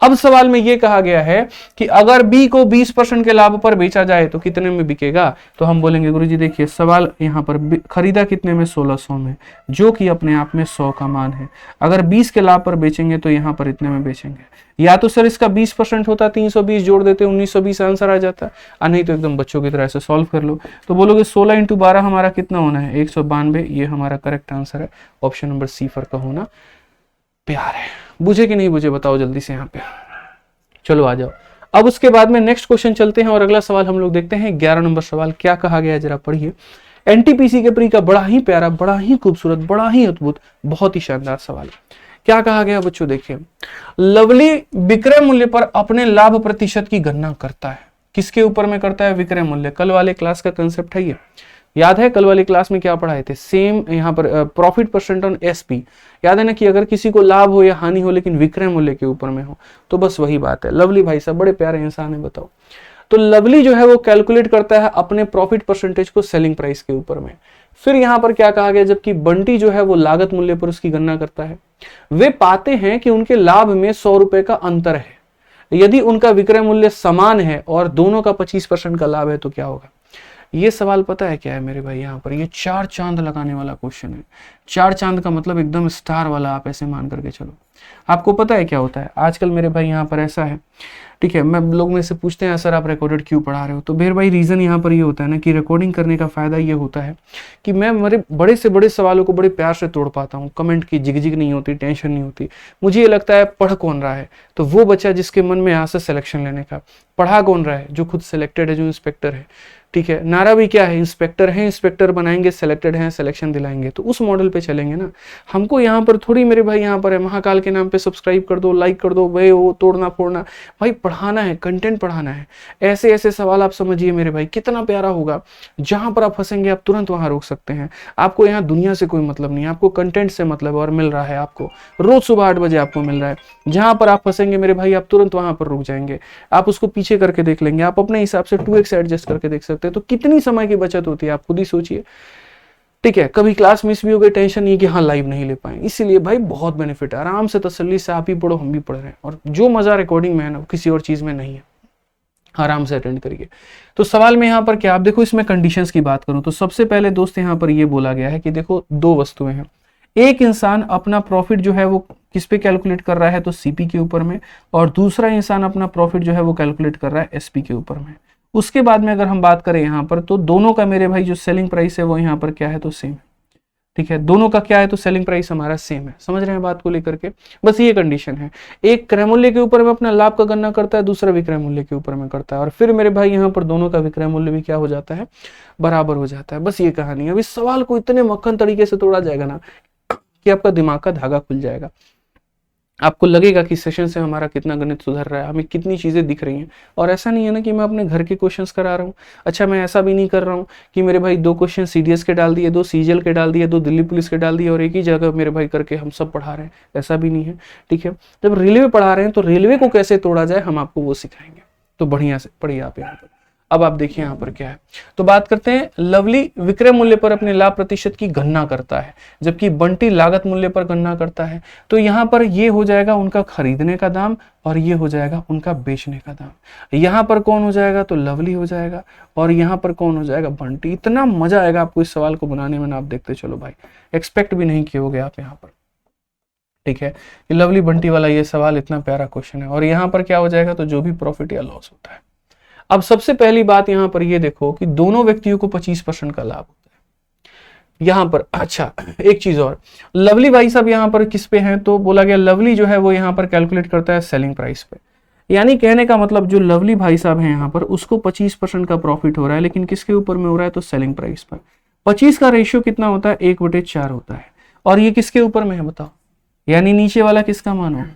A: अब सवाल में यह कहा गया है कि अगर बी को 20% के लाभ पर बेचा जाए तो कितने में बिकेगा। तो हम बोलेंगे गुरुजी देखिए सवाल यहाँ पर खरीदा कितने में 1600 में, जो कि अपने आप में 100 का मान है। अगर 20 के लाभ पर बेचेंगे तो यहाँ पर इतने में बेचेंगे। या तो सर इसका 20% होता, 320 जोड़ देते 1920 आंसर आ जाता, और नहीं तो एकदम बच्चों की तरह से सॉल्व कर लो। तो बोलोगे 16 × 12 हमारा कितना होना है 192। ये हमारा करेक्ट आंसर है, ऑप्शन नंबर सी फर का होना प्यार है। बुझे कि नहीं बुझे बताओ जल्दी से यहाँ पे। चलो आ जाओ। अब उसके बाद में नेक्स्ट क्वेश्चन चलते हैं और अगला सवाल हम लोग देखते हैं 11 नंबर सवाल क्या कहा गया है, जरा पढ़िए। एनटीपीसी के प्री का बड़ा ही प्यारा, बड़ा ही खूबसूरत, बड़ा ही अद्भुत, बहुत ही शानदार सवाल। क्या कहा गया बच्चों देखिए, लवली विक्रय मूल्य पर अपने लाभ प्रतिशत की गणना करता है। किसके ऊपर में करता है, विक्रय मूल्य। कल वाले क्लास का कंसेप्ट है ये, याद है कल वाली क्लास में क्या पढ़ाए थे, सेम यहाँ पर प्रॉफिट परसेंट ऑन एसपी। याद है ना कि अगर किसी को लाभ हो या हानि हो लेकिन विक्रय मूल्य के ऊपर में हो, तो बस वही बात है। लवली भाई साहब बड़े प्यारे इंसान है, बताओ। तो लवली जो है वो कैलकुलेट करता है अपने प्रॉफिट परसेंटेज को सेलिंग प्राइस के ऊपर में। फिर यहां पर क्या कहा गया, जबकि बंटी जो है वो लागत मूल्य पर उसकी गणना करता है। वे पाते हैं कि उनके लाभ में 100 रुपए का अंतर है। यदि उनका विक्रय मूल्य समान है और दोनों का 25% का लाभ है तो क्या होगा। ये सवाल पता है क्या है मेरे भाई, यहाँ पर ये 4 चांद लगाने वाला क्वेश्चन है। 4 चांद का मतलब एकदम स्टार वाला, आप ऐसे मान करके चलो। आपको पता है क्या होता है आजकल मेरे भाई, यहाँ पर ऐसा है, ठीक है, मैं लोग में से पूछते हैं सर आप रिकॉर्डेड क्यों पढ़ा रहे हो, तो मेरे भाई रीजन यहाँ पर ये होता है ना कि रिकॉर्डिंग करने का फायदा ये होता है कि मैं मेरे बड़े से बड़े सवालों को बड़े प्यार से तोड़ पाता हूँ। कमेंट की जिग नहीं होती, टेंशन नहीं होती। मुझे ये लगता है पढ़ कौन रहा है, तो वो बच्चा जिसके मन में यहाँ से सिलेक्शन लेने का, पढ़ा कौन रहा है, जो खुद सिलेक्टेड है, जो इंस्पेक्टर है। ठीक है, नारा भी क्या है, इंस्पेक्टर है, इंस्पेक्टर बनाएंगे, सिलेक्टेड है, सिलेक्शन दिलाएंगे। तो उस मॉडल पे चलेंगे ना। हमको यहाँ पर थोड़ी मेरे भाई यहाँ पर है महाकाल के नाम पे सब्सक्राइब कर दो, लाइक कर दो, भाई वो तोड़ना फोड़ना, भाई पढ़ाना है, कंटेंट पढ़ाना है। ऐसे ऐसे सवाल आप समझिए मेरे भाई, कितना प्यारा होगा। जहां पर आप फंसेंगे आप तुरंत वहां रोक सकते हैं। आपको यहाँ दुनिया से कोई मतलब नहीं है, आपको कंटेंट से मतलब और मिल रहा है। आपको रोज सुबह 8 बजे आपको मिल रहा है। जहां पर आप फंसेंगे मेरे भाई आप तुरंत वहां पर रुक जाएंगे। आप उसको पीछे करके देख लेंगे, आप अपने हिसाब से 2x एडजस्ट करके देख सकते हैं। तो कितनी समय की बचत होती है आप खुद ही सोचिए। ठीक है, कभी क्लास मिस भी हो गई, टेंशन नहीं कि हाँ लाइव नहीं ले पाए। इसीलिए भाई बहुत बेनिफिट है, आराम से तसल्ली से आप ही पढ़ो, हम भी पढ़ रहे हैं। और जो मजा रिकॉर्डिंग में है ना किसी और चीज में नहीं है। आराम से अटेंड करिए। तो सवाल में यहाँ पर क्या, आप देखो इसमें कंडीशंस की बात करूं तो सबसे पहले दोस्त यहाँ पर ये बोला गया है कि देखो 2 वस्तुएं हैं। एक इंसान अपना प्रॉफिट जो है वो किस पे कैलकुलेट कर रहा है, तो सीपी के ऊपर में, और दूसरा इंसान अपना प्रॉफिट जो है वो कैलकुलेट कर रहा है एसपी के ऊपर में। उसके बाद में अगर हम बात करें यहाँ पर, तो दोनों का मेरे भाई जो सेलिंग प्राइस है वो यहाँ पर क्या है, तो सेम है। ठीक है, दोनों का क्या है, तो सेलिंग प्राइस हमारा सेम है। समझ रहे हैं बात को लेकर के। बस ये कंडीशन है, एक क्रय मूल्य के ऊपर में अपना लाभ का गणना करता है, दूसरा विक्रय मूल्य के ऊपर में करता है। और फिर मेरे भाई यहाँ पर दोनों का विक्रय मूल्य भी क्या हो जाता है, बराबर हो जाता है। बस ये कहानी है। अब इस सवाल को इतने मक्खन तरीके से तोड़ा जाएगा ना कि आपका दिमाग का धागा खुल जाएगा। आपको लगेगा कि सेशन से हमारा कितना गणित सुधर रहा है, हमें कितनी चीजें दिख रही हैं। और ऐसा नहीं है ना कि मैं अपने घर के क्वेश्चंस करा रहा हूँ। अच्छा, मैं ऐसा भी नहीं कर रहा हूँ कि मेरे भाई 2 क्वेश्चन सीडीएस के डाल दिए, 2 सीजीएल के डाल दिए, 2 दिल्ली पुलिस के डाल दिए और एक ही जगह मेरे भाई करके हम सब पढ़ा रहे हैं। ऐसा भी नहीं है। ठीक है, जब रेलवे पढ़ा रहे हैं तो रेलवे को कैसे तोड़ा जाए हम आपको वो सिखाएंगे। तो बढ़िया से पढ़िए आप यहाँ पर। अब आप देखिए यहाँ पर क्या है, तो बात करते हैं। लवली विक्रय मूल्य पर अपने लाभ प्रतिशत की गणना करता है, जबकि बंटी लागत मूल्य पर गणना करता है। तो यहाँ पर ये हो जाएगा उनका खरीदने का दाम और ये हो जाएगा उनका बेचने का दाम। यहाँ पर कौन हो जाएगा, तो लवली हो जाएगा, और यहाँ पर कौन हो जाएगा, बंटी। इतना मजा आएगा आपको इस सवाल को बनाने में ना, आप देखते चलो भाई, एक्सपेक्ट भी नहीं किए होगे आप यहाँ पर। ठीक है, ये लवली बंटी वाला ये सवाल इतना प्यारा क्वेश्चन है। और यहाँ पर क्या हो जाएगा, तो जो भी प्रॉफिट या लॉस होता है। अब सबसे पहली बात यहां पर ये देखो कि दोनों व्यक्तियों को 25% का लाभ होता है यहां पर। अच्छा, एक चीज और, लवली भाई साहब यहां पर किस पे हैं, तो बोला गया लवली जो है वो यहां पर कैलकुलेट करता है सेलिंग प्राइस पे। यानी कहने का मतलब जो लवली भाई साहब हैं यहां पर, उसको 25% का प्रॉफिट हो रहा है, लेकिन किसके ऊपर में हो रहा है, तो सेलिंग प्राइस पर। 25 का रेशियो कितना होता है, 1/4 होता है। और ये किसके ऊपर में है बताओ, यानी नीचे वाला किसका मान होगा।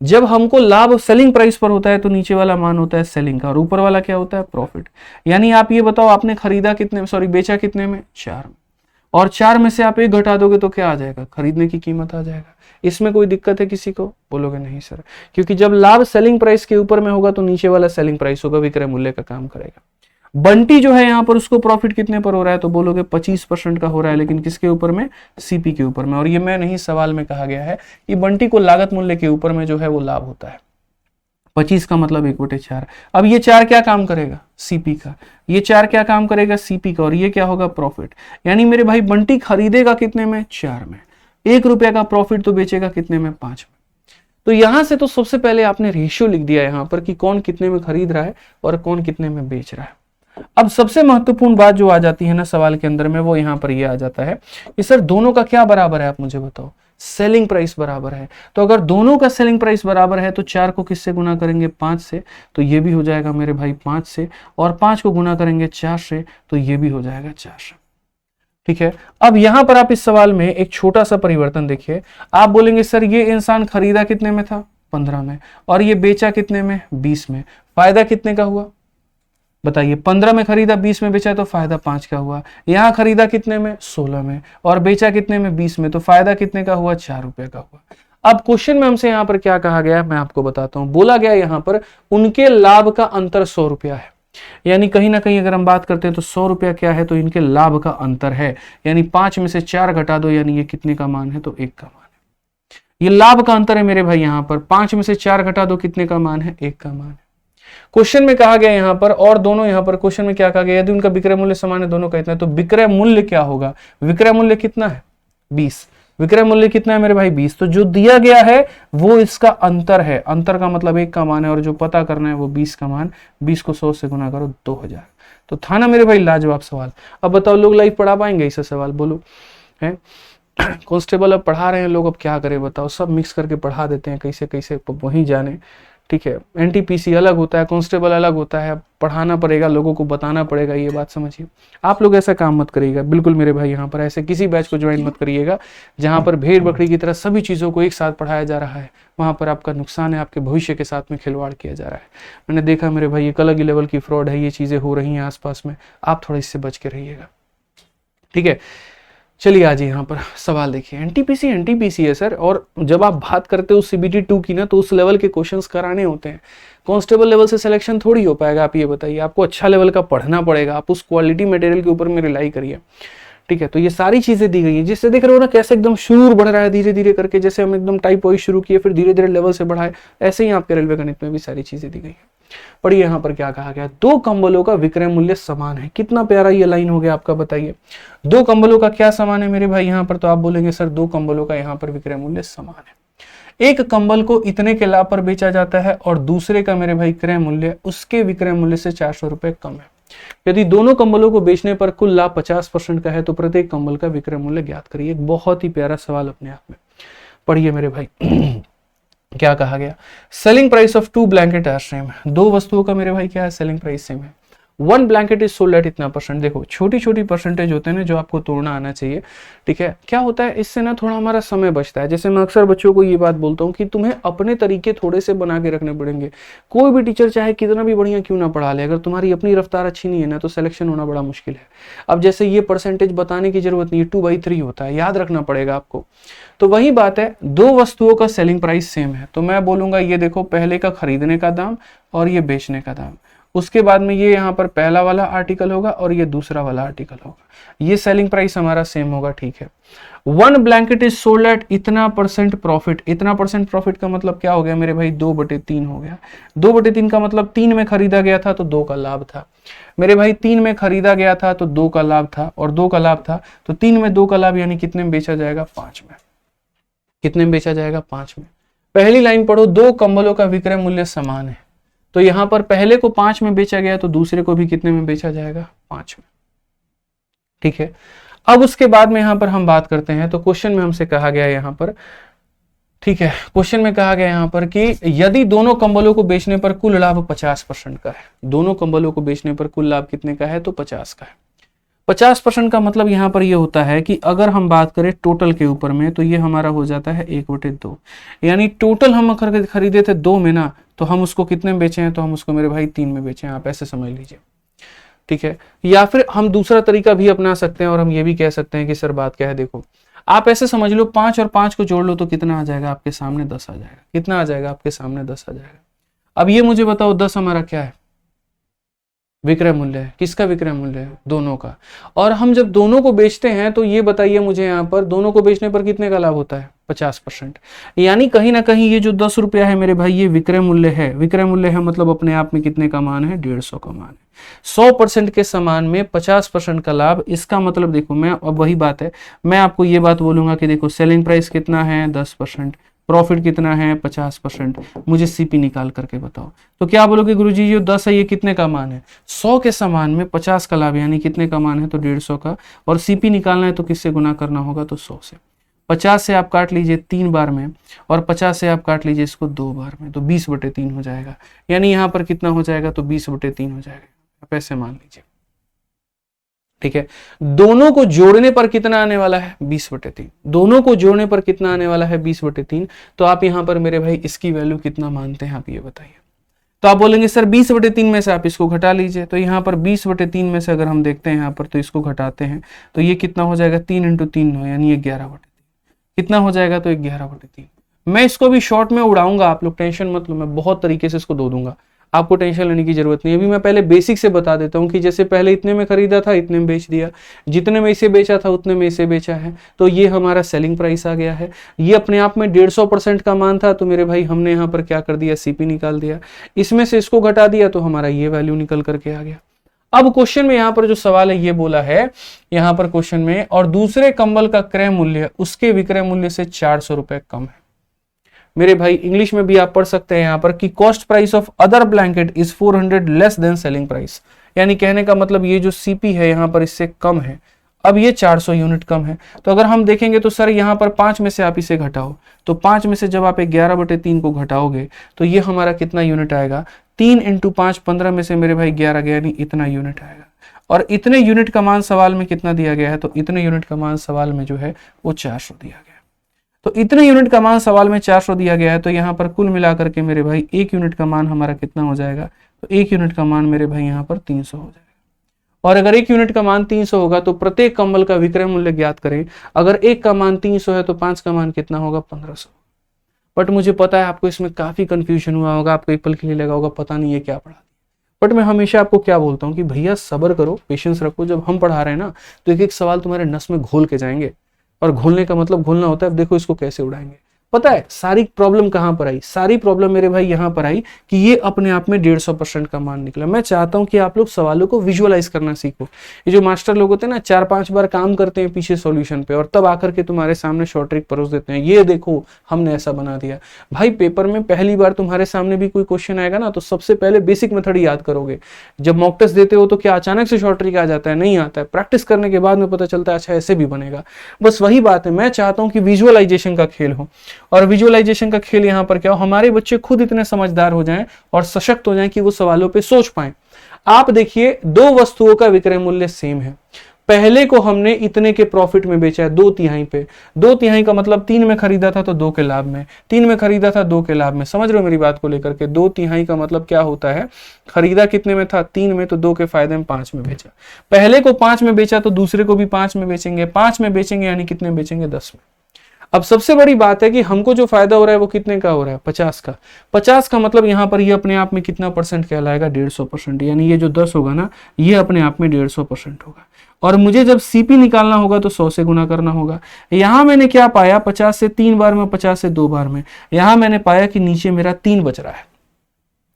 A: जब हमको लाभ सेलिंग प्राइस पर होता है तो नीचे वाला मान होता है सेलिंग का, और ऊपर वाला क्या होता है, प्रॉफिट। यानी आप ये बताओ आपने खरीदा कितने, सॉरी बेचा कितने में, 4 में, और 4 में से आप 1 घटा दोगे तो क्या आ जाएगा, खरीदने की कीमत आ जाएगा। इसमें कोई दिक्कत है किसी को, बोलोगे नहीं सर, क्योंकि जब लाभ सेलिंग प्राइस के ऊपर में होगा तो नीचे वाला सेलिंग प्राइस होगा, विक्रय मूल्य का काम करेगा। बंटी जो है यहाँ पर उसको प्रॉफिट कितने पर हो रहा है, तो बोलोगे 25% का हो रहा है, लेकिन किसके ऊपर में, सीपी के ऊपर में। और ये मैं नहीं, सवाल में कहा गया है कि बंटी को लागत मूल्य के ऊपर में जो है वो लाभ होता है। 25 का मतलब 1/4। अब ये 4 क्या काम करेगा, सीपी का, ये 4 क्या काम करेगा, सीपी का, और ये क्या होगा, प्रॉफिट। यानी मेरे भाई बंटी खरीदेगा कितने में, 4 में, 1 रुपए का प्रॉफिट तो बेचेगा कितने में, 5 में। तो यहां से तो सबसे पहले आपने रेशियो लिख दिया यहां पर कि कौन कितने में खरीद रहा है और कौन कितने में बेच रहा है। अब सबसे महत्वपूर्ण बात जो आ जाती है ना सवाल के अंदर में, वो यहां पर ये आ जाता है कि सर दोनों का क्या बराबर है, आप मुझे बताओ, सेलिंग प्राइस बराबर है। तो अगर दोनों का सेलिंग प्राइस बराबर है तो 4 को किससे गुना करेंगे, 5 से, तो ये भी हो जाएगा मेरे भाई 5 से, और 5 को गुना करेंगे 4 से, तो ये भी हो जाएगा 4 से। ठीक है, अब यहां पर आप इस सवाल में एक छोटा सा परिवर्तन देखिए। आप बोलेंगे सर ये इंसान खरीदा कितने में था, 15 में, और ये बेचा कितने में, 20 में, फायदा कितने का हुआ बताइए, 15 में खरीदा 20 में बेचा तो फायदा 5 का हुआ। यहां खरीदा कितने में, 16 में, और बेचा कितने में, 20 में, तो फायदा कितने का हुआ, 4 रुपए का हुआ। अब क्वेश्चन में हमसे यहां पर क्या कहा गया, मैं आपको बताता हूं। बोला गया यहां पर उनके लाभ का अंतर 100 रुपया है, यानी कहीं ना कहीं अगर हम बात करते हैं तो 100 रुपया क्या है, तो इनके लाभ का अंतर है, यानी 5 में से 4 घटा दो, यानी ये कितने का मान है, तो 1 का मान है। ये लाभ का अंतर है मेरे भाई, यहां पर 5 में से 4 घटा दो, कितने का मान है, 1 का मान है। क्वेश्चन में कहा गया यहां पर, और दोनों यहां पर क्वेश्चन में क्या कहा गया, यदि उनका विक्रय मूल्य समान है, दोनों का इतना है, तो विक्रय मूल्य क्या होगा, विक्रय मूल्य कितना है, 20। विक्रय मूल्य कितना है मेरे भाई, 20। तो जो दिया गया है वो इसका अंतर है, अंतर का मतलब 1 का मान है, और जो पता करना है वो 20 का मान, 20 को 100 से गुना करो, 2000। तो था ना मेरे भाई लाजवाब सवाल। अब बताओ लोग लाइव पढ़ा पाएंगे इसे सवाल, बोलो है। कांस्टेबल अब पढ़ा रहे हैं लोग, अब क्या करें बताओ, सब मिक्स करके पढ़ा देते हैं, कैसे कैसे वहीं जाने। ठीक है, एनटीपीसी अलग होता है, कांस्टेबल अलग होता है, पढ़ाना पड़ेगा लोगों को, बताना पड़ेगा, ये बात समझिए। आप लोग ऐसा काम मत करिएगा बिल्कुल मेरे भाई, यहाँ पर ऐसे किसी बैच को ज्वाइन मत करिएगा जहाँ पर भेड़ बकरी की तरह सभी चीज़ों को एक साथ पढ़ाया जा रहा है। वहाँ पर आपका नुकसान है, आपके भविष्य के साथ में खिलवाड़ किया जा रहा है। मैंने देखा मेरे भाई एक अलग ही लेवल की फ्रॉड है, ये चीज़ें हो रही हैं आसपास में, आप थोड़ा इससे बच के रहिएगा। ठीक है, चलिए आज यहाँ पर सवाल देखिए। एनटीपीसी है सर, और जब आप बात करते हो सीबीटी 2 की ना, तो उस लेवल के क्वेश्चंस कराने होते हैं। कांस्टेबल लेवल से सिलेक्शन थोड़ी हो पाएगा, आप ये बताइए। आपको अच्छा लेवल का पढ़ना पड़ेगा, आप उस क्वालिटी मटेरियल के ऊपर में रिलाई करिए। ठीक है, तो ये सारी चीजें दी गई हैं, जिससे देख रहे हो ना कैसे एकदम शुरू बढ़ रहा है धीरे धीरे करके, जैसे हम एकदम टाइप वाइज शुरू किए फिर धीरे धीरे लेवल से बढ़ाए, ऐसे ही आपके रेलवे गणित में भी सारी चीजें दी गई है। पढ़िए यहाँ पर क्या कहा गया, 2 कंबलों का विक्रय मूल्य समान है। कितना प्यारा ये लाइन हो गया आपका, बताइए 2 कंबलों का क्या समान है मेरे भाई यहाँ पर, तो आप बोलेंगे सर 2 कंबलों का यहाँ पर विक्रय मूल्य समान है। एक कंबल को इतने के लाभ पर बेचा जाता है और दूसरे का मेरे भाई क्रय मूल्य उसके विक्रय मूल्य से 400 रुपए कम है। यदि दोनों कंबलों को बेचने पर कुल लाभ 50% का है तो प्रत्येक कंबल का विक्रय मूल्य ज्ञात करिए। एक बहुत ही प्यारा सवाल अपने आप में। पढ़िए मेरे भाई क्या कहा गया, selling price of 2 blanket are same. 2 वस्तुओं का मेरे भाई क्या है, सेलिंग प्राइस सेम है। 1 ब्लैंकेट इज सोल्ड एट इतना परसेंट। देखो छोटी छोटी परसेंटेज होते हैं ना जो आपको तोड़ना आना चाहिए। ठीक है, क्या होता है इससे ना थोड़ा हमारा समय बचता है। जैसे मैं अक्सर बच्चों को ये बात बोलता हूँ कि तुम्हें अपने तरीके थोड़े से बना के रखने पड़ेंगे। कोई भी टीचर चाहे कितना भी बढ़िया क्यों ना पढ़ा ले, अगर तुम्हारी अपनी रफ्तार अच्छी नहीं है ना तो सिलेक्शन होना बड़ा मुश्किल है। अब जैसे ये परसेंटेज बताने की जरूरत नहीं है, 2/3 होता है, याद रखना पड़ेगा आपको। तो वही बात है, 2 वस्तुओं का सेलिंग प्राइस सेम है तो मैं बोलूंगा ये देखो पहले का खरीदने का दाम और ये बेचने का दाम, उसके बाद में ये यहाँ पर पहला वाला आर्टिकल होगा और ये दूसरा वाला आर्टिकल होगा, ये सेलिंग प्राइस हमारा सेम होगा। ठीक है, 1 ब्लैंकेट इज सोल्ड एट इतना परसेंट प्रॉफिट। इतना परसेंट प्रॉफिट का मतलब क्या हो गया मेरे भाई, 2/3 हो गया। 2/3 का मतलब 3 में खरीदा गया था तो 2 का लाभ था मेरे भाई। 3 में खरीदा गया था तो 2 का लाभ था, और 2 का लाभ था तो 3 में 2 का लाभ, यानी कितने में बेचा जाएगा, 5 में। कितने में बेचा जाएगा, 5 में। पहली लाइन पढ़ो, 2 कंबलों का विक्रय मूल्य समान है तो यहां पर पहले को 5 में बेचा गया तो दूसरे को भी कितने में बेचा जाएगा, 5 में। ठीक है, अब उसके बाद में यहां पर हम बात करते हैं तो क्वेश्चन में हमसे कहा गया यहां पर, ठीक है, क्वेश्चन में कहा गया यहां पर कि यदि दोनों कंबलों को बेचने पर कुल लाभ 50% का है। दोनों कंबलों को बेचने पर कुल लाभ कितने का है, तो 50 का है। 50% का मतलब यहां पर ये होता है कि अगर हम बात करें टोटल के ऊपर में तो ये हमारा हो जाता है 1/2, यानी टोटल हम अगर खरीदे थे 2 में ना तो हम उसको कितने में बेचे हैं, तो हम उसको मेरे भाई 3 में बेचे हैं, आप ऐसे समझ लीजिए। ठीक है, या फिर हम दूसरा तरीका भी अपना सकते हैं और हम ये भी कह सकते हैं कि सर बात क्या है, देखो आप ऐसे समझ लो 5 और 5 को जोड़ लो तो कितना आ जाएगा आपके सामने, 10 आ जाएगा। कितना आ जाएगा आपके सामने, 10 आ जाएगा। अब ये मुझे बताओ 10 हमारा क्या है, विक्रय मूल्य है। किसका विक्रय मूल्य है? दोनों का। और हम जब दोनों को बेचते हैं तो ये बताइए मुझे यहाँ पर दोनों को बेचने पर कितने का लाभ होता है? 50%। यानी कहीं ना कहीं ये जो 10 रुपया है मेरे भाई, ये विक्रय मूल्य है। विक्रय मूल्य है मतलब अपने आप में कितने का मान है? 150 का मान है। 100% के सामान में 50% का लाभ। इसका मतलब देखो, मैं अब वही बात है, मैं आपको ये बात बोलूंगा कि देखो सेलिंग प्राइस कितना है? 10%। प्रॉफिट कितना है? 50%। मुझे सीपी निकाल करके बताओ। तो क्या बोलोगे गुरुजी ये 10 है, ये कितने का मान है? 100 के सामान में 50 का लाभ, यानी कितने का मान है? तो 150 का। और सीपी निकालना है तो किससे गुना करना होगा? तो 100 से। 50 से आप काट लीजिए 3 बार में, और 50 से आप काट लीजिए इसको 2 बार में, तो 20/3 हो जाएगा। यानी यहाँ पर कितना हो जाएगा? तो 20/3 हो जाएगा। आप ऐसे मान लीजिए, ठीक है। दोनों को जोड़ने पर कितना आने वाला है? 20/3। दोनों को जोड़ने पर कितना आने वाला है? 20/3। तो आप यहां पर मेरे भाई इसकी वैल्यू कितना मानते हैं? आप ये बताइए। तो आप बोलेंगे सर 20/3 में से आप इसको घटा लीजिए। तो यहाँ पर 20/3 में से अगर हम देखते हैं यहाँ पर, तो इसको घटाते हैं तो ये कितना हो जाएगा? 3 × 3 9, यानी 11/3। कितना हो जाएगा? तो 11/3। मैं इसको भी शॉर्ट में उड़ाऊंगा, आप लोग टेंशन मत लो, मैं बहुत तरीके से इसको दो दूंगा, आपको टेंशन लेने की जरूरत नहीं है। अभी मैं पहले बेसिक से बता देता हूं कि जैसे पहले इतने में खरीदा था, इतने में बेच दिया, जितने में इसे बेचा था उतने में इसे बेचा है, तो ये हमारा सेलिंग प्राइस आ गया है। ये अपने आप में 150% का मान था, तो मेरे भाई हमने यहाँ पर क्या कर दिया? सीपी निकाल दिया। इसमें से इसको घटा दिया तो हमारा ये वैल्यू निकल करके आ गया। अब क्वेश्चन में यहाँ पर जो सवाल है ये बोला है यहाँ पर क्वेश्चन में, और दूसरे कंबल का क्रय मूल्य उसके विक्रय मूल्य से 400 रुपए कम है। मेरे भाई इंग्लिश में भी आप पढ़ सकते हैं यहाँ पर कि cost price of other blanket is 400 less than selling price. यानी कहने का मतलब ये जो सीपी है यहाँ पर इससे कम है। अब ये 400 यूनिट कम है। तो अगर हम देखेंगे तो सर यहाँ पर 5 में से आप इसे घटाओ, तो 5 में से जब आप 11/3 को घटाओगे तो ये हमारा कितना यूनिट आएगा? 3 × 5 15 में से मेरे भाई 11 गया, यानी इतना यूनिट आएगा। और इतने यूनिट का मान सवाल में कितना दिया गया है? तो इतने यूनिट का मान सवाल में जो है वो 400 दिया गया। तो इतने यूनिट का मान सवाल में 400 दिया गया है। तो यहाँ पर कुल मिलाकर के मेरे भाई 1 यूनिट का मान हमारा कितना हो जाएगा? तो 1 यूनिट का मान मेरे भाई यहाँ पर 300 हो जाएगा। और अगर 1 यूनिट का मान 300 होगा तो प्रत्येक कंबल का विक्रय मूल्य ज्ञात करें। अगर 1 का मान 300 है तो 5 का मान कितना होगा? 1500। बट मुझे पता है आपको इसमें काफी कंफ्यूजन हुआ होगा, आपको एक पल के लिए लगा होगा पता नहीं है क्या पढ़ा। बट मैं हमेशा आपको क्या बोलता हूँ कि भैया सब्र करो, पेशेंस रखो। जब हम पढ़ा रहे हैं ना तो एक एक सवाल तुम्हारे नस में घोल के जाएंगे, और घोलने का मतलब घोलना होता है। अब देखो इसको कैसे उड़ाएंगे। पता है सारी प्रॉब्लम कहां पर आई? सारी प्रॉब्लम मेरे भाई यहां पर आई कि ये अपने आप में 150% का मान निकला। मैं चाहता हूं कि आप लोग सवालों को विजुअलाइज करना सीखो। ये जो मास्टर लोग होते हैं ना, 4-5 बार काम करते हैं पीछे सॉल्यूशन पे, और तब आकर के तुम्हारे सामने शॉर्ट ट्रिक परोस देते हैं, ये देखो हमने ऐसा बना दिया। भाई पेपर में पहली बार तुम्हारे सामने भी कोई क्वेश्चन आएगा ना, तो सबसे पहले बेसिक मेथड याद करोगे। जब मॉक टेस्ट देते हो तो क्या अचानक से शॉर्ट ट्रिक आ जाता है? नहीं आता है। प्रैक्टिस करने के बाद में पता चलता है अच्छा ऐसे भी बनेगा। बस वही बात है, मैं चाहता हूं कि विजुअलाइजेशन का खेल हो, और विजुअलाइजेशन का खेल यहां पर क्या हो, हमारे बच्चे खुद इतने समझदार हो जाएं और सशक्त हो जाएं कि वो सवालों पे सोच पाएं। आप देखिए 2 वस्तुओं का विक्रय मूल्य सेम है। पहले को हमने इतने के प्रॉफिट में बेचा है, 2/3 पे। 2/3 का मतलब 3 में खरीदा था तो 2 के लाभ में, 3 में खरीदा था 2 के लाभ में। समझ रहे हो मेरी बात को लेकर के? 2/3 का मतलब क्या होता है? खरीदा कितने में था? 3 में, तो 2 के फायदे में 5 में बेचा। पहले को 5 में बेचा तो दूसरे को भी 5 में बेचेंगे। 5 में बेचेंगे यानी कितने बेचेंगे? 10 में। अब सबसे बड़ी बात है कि हमको जो फायदा हो रहा है वो कितने का हो रहा है? 50 का। 50 का मतलब यहाँ पर ये अपने आप में कितना परसेंट कहलाएगा? 150%। यानी ये जो 10 होगा ना, ये अपने आप में 150% होगा। और मुझे जब सीपी निकालना होगा तो 100 से गुना करना होगा। यहां मैंने क्या पाया? 50 से 3 बार में, 50 से 2 बार में। यहां मैंने पाया कि नीचे मेरा 3 बच रहा है।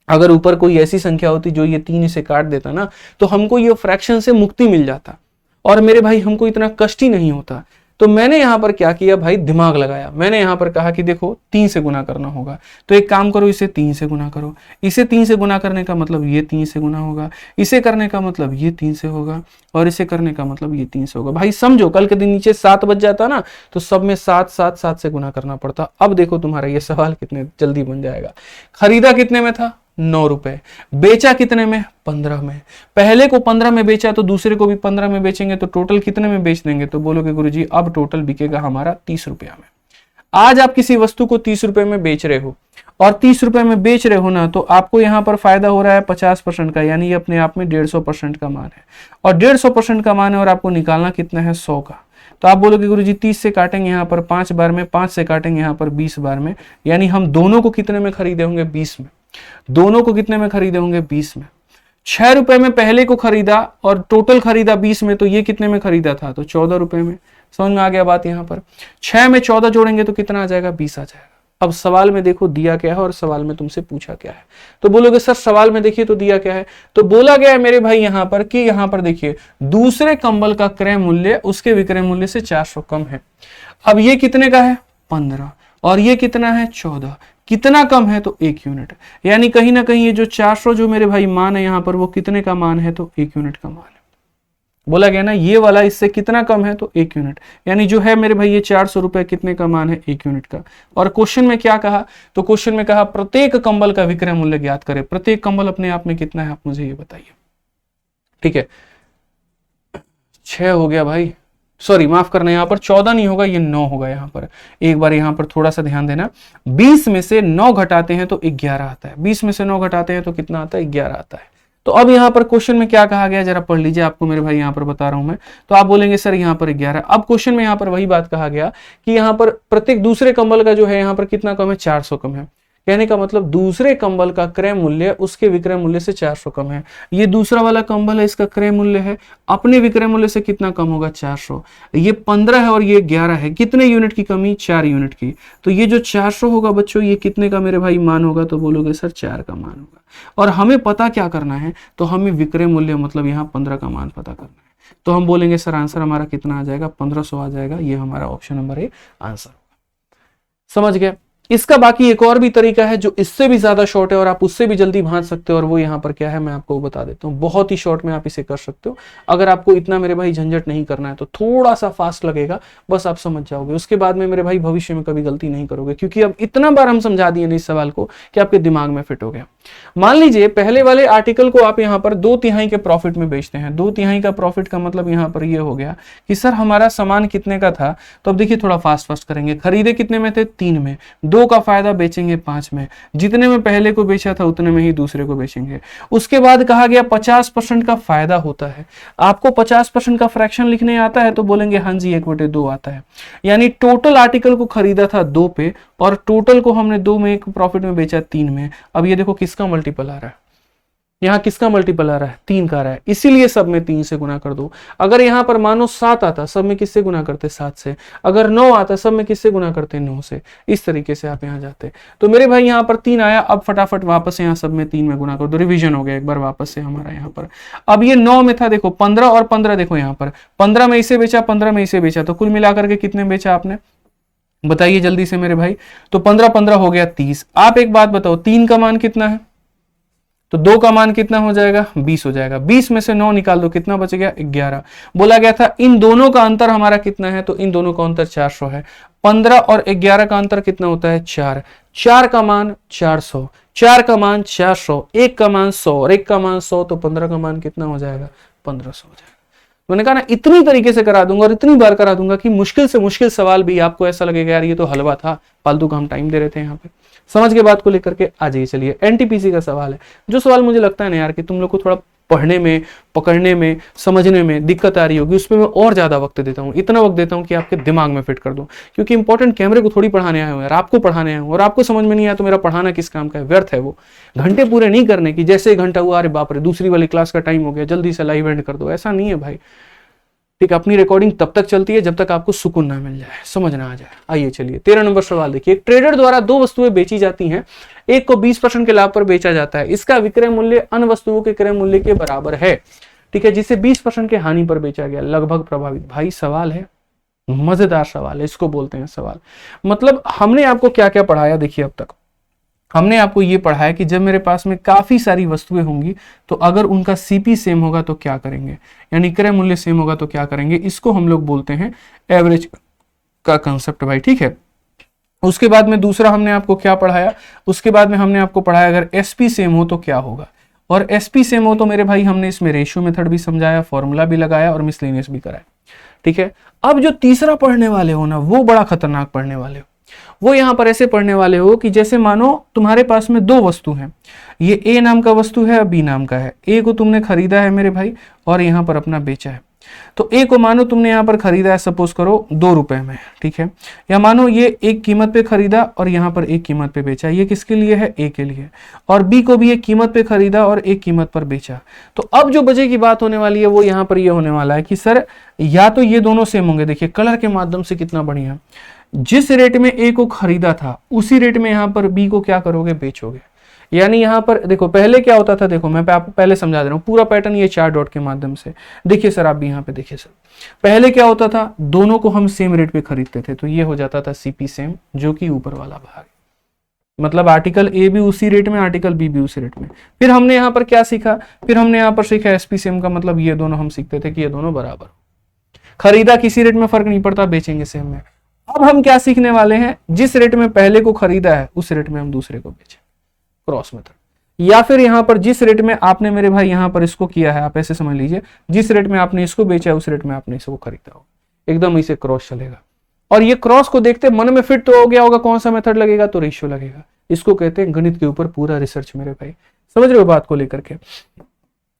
A: अगर ऊपर कोई ऐसी संख्या होती जो ये 3 से काट देता ना, तो हमको ये फ्रैक्शन से मुक्ति मिल जाता, और मेरे भाई हमको इतना कष्ट ही नहीं होता। तो मैंने यहां पर क्या किया भाई? दिमाग लगाया। मैंने यहां पर कहा कि देखो 3 से गुना करना होगा, तो एक काम करो, इसे 3 से गुना करो। इसे 3 से गुना करने का मतलब ये 3 से गुना होगा, इसे करने का मतलब ये 3 से होगा, और इसे करने का मतलब ये 3 से होगा। भाई समझो, कल के दिन नीचे 7 बच जाता ना, तो सब में 7 7 7 से गुना करना पड़ता। अब देखो तुम्हारा ये सवाल कितने जल्दी बन जाएगा। खरीदा कितने में था? 9 रुपए। बेचा कितने में? 15 में। पहले को 15 में बेचा तो दूसरे को भी 15 में बेचेंगे, तो टोटल कितने में बेच देंगे? तो बोलोगे गुरुजी अब टोटल बिकेगा हमारा 30 रुपया में। आज आप किसी वस्तु को 30 रुपए में बेच रहे हो, और 30 रुपए में बेच रहे हो ना, तो आपको यहां पर फायदा हो रहा है 50% का, यानी ये अपने आप में 150% का मान है। और 150% का मान है, और आपको निकालना कितना है? 100 का। तो आप बोलोगे गुरुजी 30 से काटेंगे यहाँ पर 5 बार में, 5 से काटेंगे यहाँ पर 20 बार में, यानी हम दोनों को कितने में खरीदे होंगे? 20 में। दोनों को कितने में खरीदे होंगे? 20 में। ₹6 में पहले को खरीदा और टोटल खरीदा 20 में, तो ये कितने में खरीदा था, तो ₹14 में। समझ में आ गया बात यहाँ पर। 6 में 14 जोड़ेंगे तो कितना आ जाएगा, 20 आ जाएगा। अब सवाल में देखो दिया क्या है और सवाल में तुमसे पूछा क्या है। तो बोलोगे सर सवाल में देखिए तो दिया क्या है, तो बोला गया है मेरे भाई यहाँ पर कि यहाँ पर देखिए दूसरे कंबल का क्रय मूल्य उसके विक्रय मूल्य से 400 कम है। अब ये कितने का है, 15, और ये कितना है, 14। कितना कम है, तो 1 यूनिट। यानी कहीं ना कहीं ये जो 400 जो मेरे भाई मान है यहाँ पर, वो कितने का मान है, तो 1 यूनिट का मान है। बोला गया ना ये वाला इससे कितना कम है, तो 1 यूनिट। यानी जो है मेरे भाई ये 400 रुपए कितने का मान है, 1 यूनिट का। और क्वेश्चन में क्या कहा, तो क्वेश्चन में कहा प्रत्येक कंबल का विक्रय मूल्य ज्ञात करें। प्रत्येक कंबल अपने आप में कितना है, आप मुझे ये बताइए। ठीक है, 6 हो गया भाई, सॉरी माफ करना, यहाँ पर 14 नहीं होगा, ये 9 होगा। यहाँ पर एक बार यहाँ पर थोड़ा सा ध्यान देना, 20 में से 9 घटाते हैं तो 11 आता है। 20 में से 9 घटाते हैं तो कितना आता है, 11 आता है। तो अब यहाँ पर क्वेश्चन में क्या कहा गया, जरा पढ़ लीजिए, आपको मेरे भाई यहाँ पर बता रहा हूं मैं। तो आप बोलेंगे सर यहाँ पर 11। अब क्वेश्चन में यहाँ पर वही बात कहा गया कि यहाँ पर प्रत्येक दूसरे कंबल का जो है यहाँ पर कितना कम है, 400 कम है। कहने का मतलब दूसरे कंबल का क्रय मूल्य उसके विक्रय मूल्य से 400 कम है। ये दूसरा वाला कंबल है, इसका क्रय मूल्य है अपने विक्रय मूल्य से कितना कम होगा, 400। ये 15 है और ये 11 है। कितने यूनिट की कमी, 4 यूनिट की। तो ये जो 400 होगा बच्चों, ये कितने का मेरे भाई मान होगा, तो बोलोगे सर 4 का मान होगा। और हमें पता क्या करना है, तो हमें विक्रय मूल्य मतलब यहाँ 15 का मान पता करना है। तो हम बोलेंगे सर आंसर हमारा कितना आ जाएगा, 1500 आ जाएगा। ये हमारा ऑप्शन नंबर ए आंसर होगा। समझ गए। इसका बाकी एक और भी तरीका है जो इससे भी ज्यादा शॉर्ट है और आप उससे भी जल्दी भांज सकते हो, और वो यहाँ पर क्या है मैं आपको बता देता हूँ। बहुत ही शॉर्ट में आप इसे कर सकते हो। अगर आपको इतना मेरे भाई झंझट नहीं करना है तो थोड़ा सा फास्ट लगेगा, बस आप समझ जाओगे। उसके बाद में मेरे भाई भविष्य में कभी गलती नहीं करोगे, क्योंकि अब इतना बार हम समझा दिए ना इस सवाल को कि आपके दिमाग में फिट हो गया। मान लीजिए पहले वाले आर्टिकल को आप यहाँ पर 2/3 के प्रॉफिट में बेचते हैं। 2/3 का प्रॉफिट का मतलब यहाँ पर ये हो गया कि सर हमारा सामान कितने का था। तो अब देखिए थोड़ा फास्ट करेंगे। खरीदे कितने में थे, 3 में। 2 का फायदा बेचेंगे 5 में। जितने में पहले को बेचा था उतने में ही दूसरे को बेचेंगे। उसके बाद कहा गया 50% का फायदा होता है। आपको 50% का फ्रैक्शन लिखने आता है, तो बोलेंगे हाँ जी 1/2 आता है। यानी टोटल आर्टिकल को खरीदा था 2 पे और टोटल को हमने 2 में एक प्रॉफिट में बेचा 3 में। अब ये देखो किसका मल्टीपल आ रहा है, यहाँ किसका मल्टीपल आ रहा है, 3 का आ रहा है। इसीलिए सब में 3 से गुना कर दो। अगर यहाँ पर मानो 7 आता, सब में किससे गुना करते, 7 से। अगर 9 आता, सब में किससे गुना करते, 9 से। इस तरीके से आप यहाँ जाते। तो मेरे भाई यहाँ पर 3 आया। अब फटाफट वापस यहाँ सब में 3 में गुना कर दो। रिवीजन हो गया एक बार वापस से हमारा यहाँ पर। अब ये 9 में था, देखो 15 और 15, देखो यहाँ पर 15 में इसे बेचा, 15 में इसे बेचा, तो कुल मिलाकर के कितने बेचा आपने, बताइए जल्दी से मेरे भाई। तो 15 हो गया 30। आप एक बात बताओ, 3 का मान कितना है, तो 2 का मान कितना हो जाएगा, 20 हो जाएगा। 20 में से 9 निकाल दो, कितना बच गया, 11। बोला गया था इन दोनों का अंतर हमारा कितना है, तो इन दोनों का अंतर 400 है। 15 और 11 का अंतर कितना होता है, 4। 4 का मान 400, 4 का मान 400, 1 का मान 100 और 1 का मान 100, तो 15 का मान कितना हो जाएगा, 1500 हो जाएगा। मैंने कहा ना इतनी तरीके से करा दूंगा और इतनी बार करा दूंगा कि मुश्किल से मुश्किल सवाल भी आपको ऐसा लगेगा यार ये तो हलवा था, फालतू का हम टाइम दे रहे थे यहाँ पे। समझ के बात को लेकर के आ जाइए। चलिए एनटीपीसी का सवाल है। जो सवाल मुझे लगता है ना यार कि तुम लोग को थोड़ा पढ़ने में, पकड़ने में, समझने में दिक्कत आ रही होगी, उसमें मैं और ज्यादा वक्त देता हूँ। इतना वक्त देता हूँ कि आपके दिमाग में फिट कर दूं, क्योंकि इंपॉर्टेंट कैमरे को थोड़ी पढ़ाने आए हो यार, आपको पढ़ाने आए हो। और आपको समझ में नहीं आया तो मेरा पढ़ाना किस काम का है, व्यर्थ है वो। घंटे पूरे नहीं करने की, जैसे 1 घंटा हुआ अरे बाप रे दूसरी वाली क्लास का टाइम हो गया, जल्दी से लाइव एंड कर दो, ऐसा नहीं है भाई। ठीक, अपनी रिकॉर्डिंग तब तक चलती है जब तक आपको सुकून ना मिल जाए, समझ ना आ जाए। आइए चलिए 13 नंबर सवाल देखिए। ट्रेडर द्वारा 2 वस्तुएं बेची जाती हैं, एक को 20% के लाभ पर बेचा जाता है। इसका विक्रय मूल्य अन्य वस्तुओं के क्रय मूल्य के बराबर है। ठीक है, जिसे 20% के हानि पर बेचा गया, लगभग प्रभावित। भाई सवाल है, मजेदार सवाल है, इसको बोलते हैं सवाल। मतलब हमने आपको क्या क्या पढ़ाया, देखिए अब तक हमने आपको ये पढ़ाया कि जब मेरे पास में काफी सारी वस्तुएं होंगी तो अगर उनका सीपी सेम होगा तो क्या करेंगे, यानी क्रय मूल्य सेम होगा तो क्या करेंगे। इसको हम लोग बोलते हैं एवरेज का कंसेप्ट भाई। ठीक है, उसके बाद में दूसरा हमने आपको क्या पढ़ाया, उसके बाद में हमने आपको पढ़ाया अगर एसपी सेम हो तो क्या होगा। और एसपी सेम हो तो मेरे भाई हमने इसमें रेशियो मेथड भी समझाया, फॉर्मूला भी लगाया और मिसलेनियस भी कराया। ठीक है, अब जो तीसरा पढ़ने वाले हो ना, वो बड़ा खतरनाक पढ़ने वाले हो। वो यहां पर ऐसे पढ़ने वाले हो कि जैसे मानो तुम्हारे पास में 2 वस्तु हैं, ये ए नाम का वस्तु है और बी नाम का है। ए को तुमने खरीदा है मेरे भाई और यहां पर अपना बेचा है। तो ए को मानो तुमने यहाँ पर खरीदा है, सपोज करो 2 रुपए में, ठीक है, या मानो ये एक कीमत पे खरीदा और यहाँ पर एक कीमत पे बेचा, ये किसके लिए है, ए के लिए, और बी को भी एक कीमत पे खरीदा और एक कीमत पर बेचा। तो अब जो बचे की बात होने वाली है वो यहाँ पर ये होने वाला है कि सर या तो ये दोनों सेम होंगे, देखिए कलर के माध्यम से कितना बढ़िया, जिस रेट में ए को खरीदा था उसी रेट में यहाँ पर बी को क्या करोगे, बेचोगे। यानी यहां पर देखो पहले क्या होता था, देखो मैं आपको पहले समझा दे रहा हूं पूरा पैटर्न ये 4 डॉट के माध्यम से। देखिए सर आप भी यहां पे देखिए सर, पहले क्या होता था, दोनों को हम सेम रेट पे खरीदते थे, तो ये हो जाता था सीपी सेम, जो कि ऊपर वाला भाग, मतलब आर्टिकल ए भी उसी रेट में, आर्टिकल बी भी उसी रेट में। फिर हमने यहाँ पर क्या सीखा, फिर हमने यहाँ पर सीखा एसपी सेम का मतलब ये दोनों हम सीखते थे कि ये दोनों बराबर, खरीदा किसी रेट में फर्क नहीं पड़ता, बेचेंगे सेम में। अब हम क्या सीखने वाले हैं, जिस रेट में पहले को खरीदा है उस रेट में हम दूसरे को बेचें, क्रॉस मेथड। या फिर यहां पर जिस रेट में आपने मेरे भाई यहां पर इसको किया है, आप ऐसे समझ लीजिए, जिस रेट में आपने इसको बेचा है उस रेट में आपने इसको खरीदा हो, एकदम इसे क्रॉस चलेगा। और ये क्रॉस को देखते मन में फिट तो हो गया होगा, कौन सा मेथड लगेगा, तो रेशियो लगेगा। इसको कहते हैं गणित के ऊपर पूरा रिसर्च मेरे भाई, समझ रहे हो बात को लेकर के।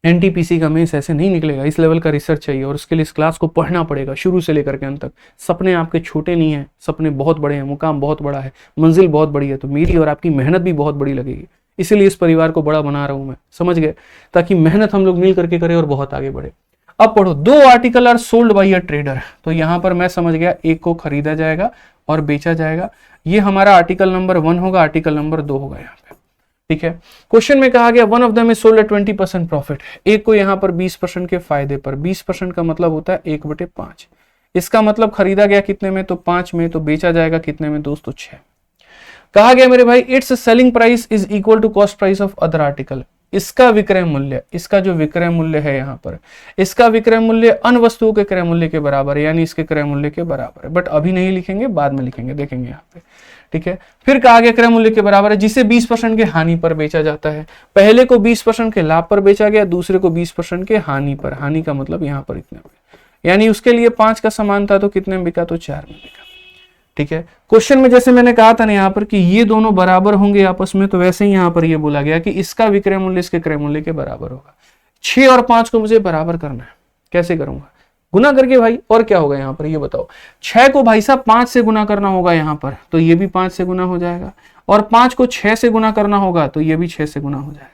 A: एनटीपीसी का मेंस ऐसे नहीं निकलेगा, इस लेवल का रिसर्च चाहिए और उसके लिए इस क्लास को पढ़ना पड़ेगा शुरू से लेकर के अंत तक। सपने आपके छोटे नहीं है, सपने बहुत बड़े हैं, मुकाम बहुत बड़ा है, मंजिल बहुत बड़ी है, तो मेरी और आपकी मेहनत भी बहुत बड़ी लगेगी। इसीलिए इस परिवार को बड़ा बना रहा हूं मैं, समझ गए, ताकि मेहनत हम लोग मिल करके करें और बहुत आगे बढ़े। अब पढ़ो, 2 article are sold by a trader, तो यहां पर मैं समझ गया एक को खरीदा जाएगा और बेचा जाएगा। ये हमारा आर्टिकल नंबर 1 होगा, आर्टिकल नंबर 2 होगा यहाँ पे, ठीक है। क्वेश्चन में कहा गया one of them is sold at 20% profit, एक को यहाँ पर 20% के फायदे पर, 20% का मतलब होता है 1/5, इसका मतलब खरीदा गया कितने में, तो 5 में, तो बेचा जाएगा कितने में दोस्तों, 6। कहा गया मेरे भाई it's selling price is equal to cost price of other article, इसका विक्रय मूल्य, इसका जो विक्रय मूल्य है यहाँ पर, इसका विक्रय मूल्य अन्य वस्तुओं के क्रय मूल्य के बराबर है, यानी इसके क्रय मूल्य के बराबर है। बट अभी नहीं लिखेंगे, बाद में लिखेंगे, देखेंगे यहाँ पे, ठीक है। फिर कहा गया क्रय मूल्य के बराबर है, जिसे 20% के हानि पर बेचा जाता है। पहले को 20% के लाभ पर बेचा गया, दूसरे को 20% के हानि पर, हानि का मतलब यहाँ पर इतने में, यानी उसके लिए 5 का समान था तो कितने में बिका, तो 4 में बिका, ठीक है। क्वेश्चन में जैसे मैंने कहा था ना यहाँ पर कि ये दोनों बराबर होंगे आपस में, तो वैसे ही यहाँ पर ये बोला गया कि इसका विक्रय मूल्य इसके क्रय मूल्य के बराबर होगा। 6 और 5 को मुझे बराबर करना है, कैसे करूंगा, गुना करके भाई, और क्या होगा यहाँ पर ये बताओ। 6 को भाई साहब 5 से गुना करना होगा यहाँ पर, तो ये भी 5 से गुना हो जाएगा, और 5 को 6 से गुना करना होगा तो ये भी 6 से गुना हो जाएगा।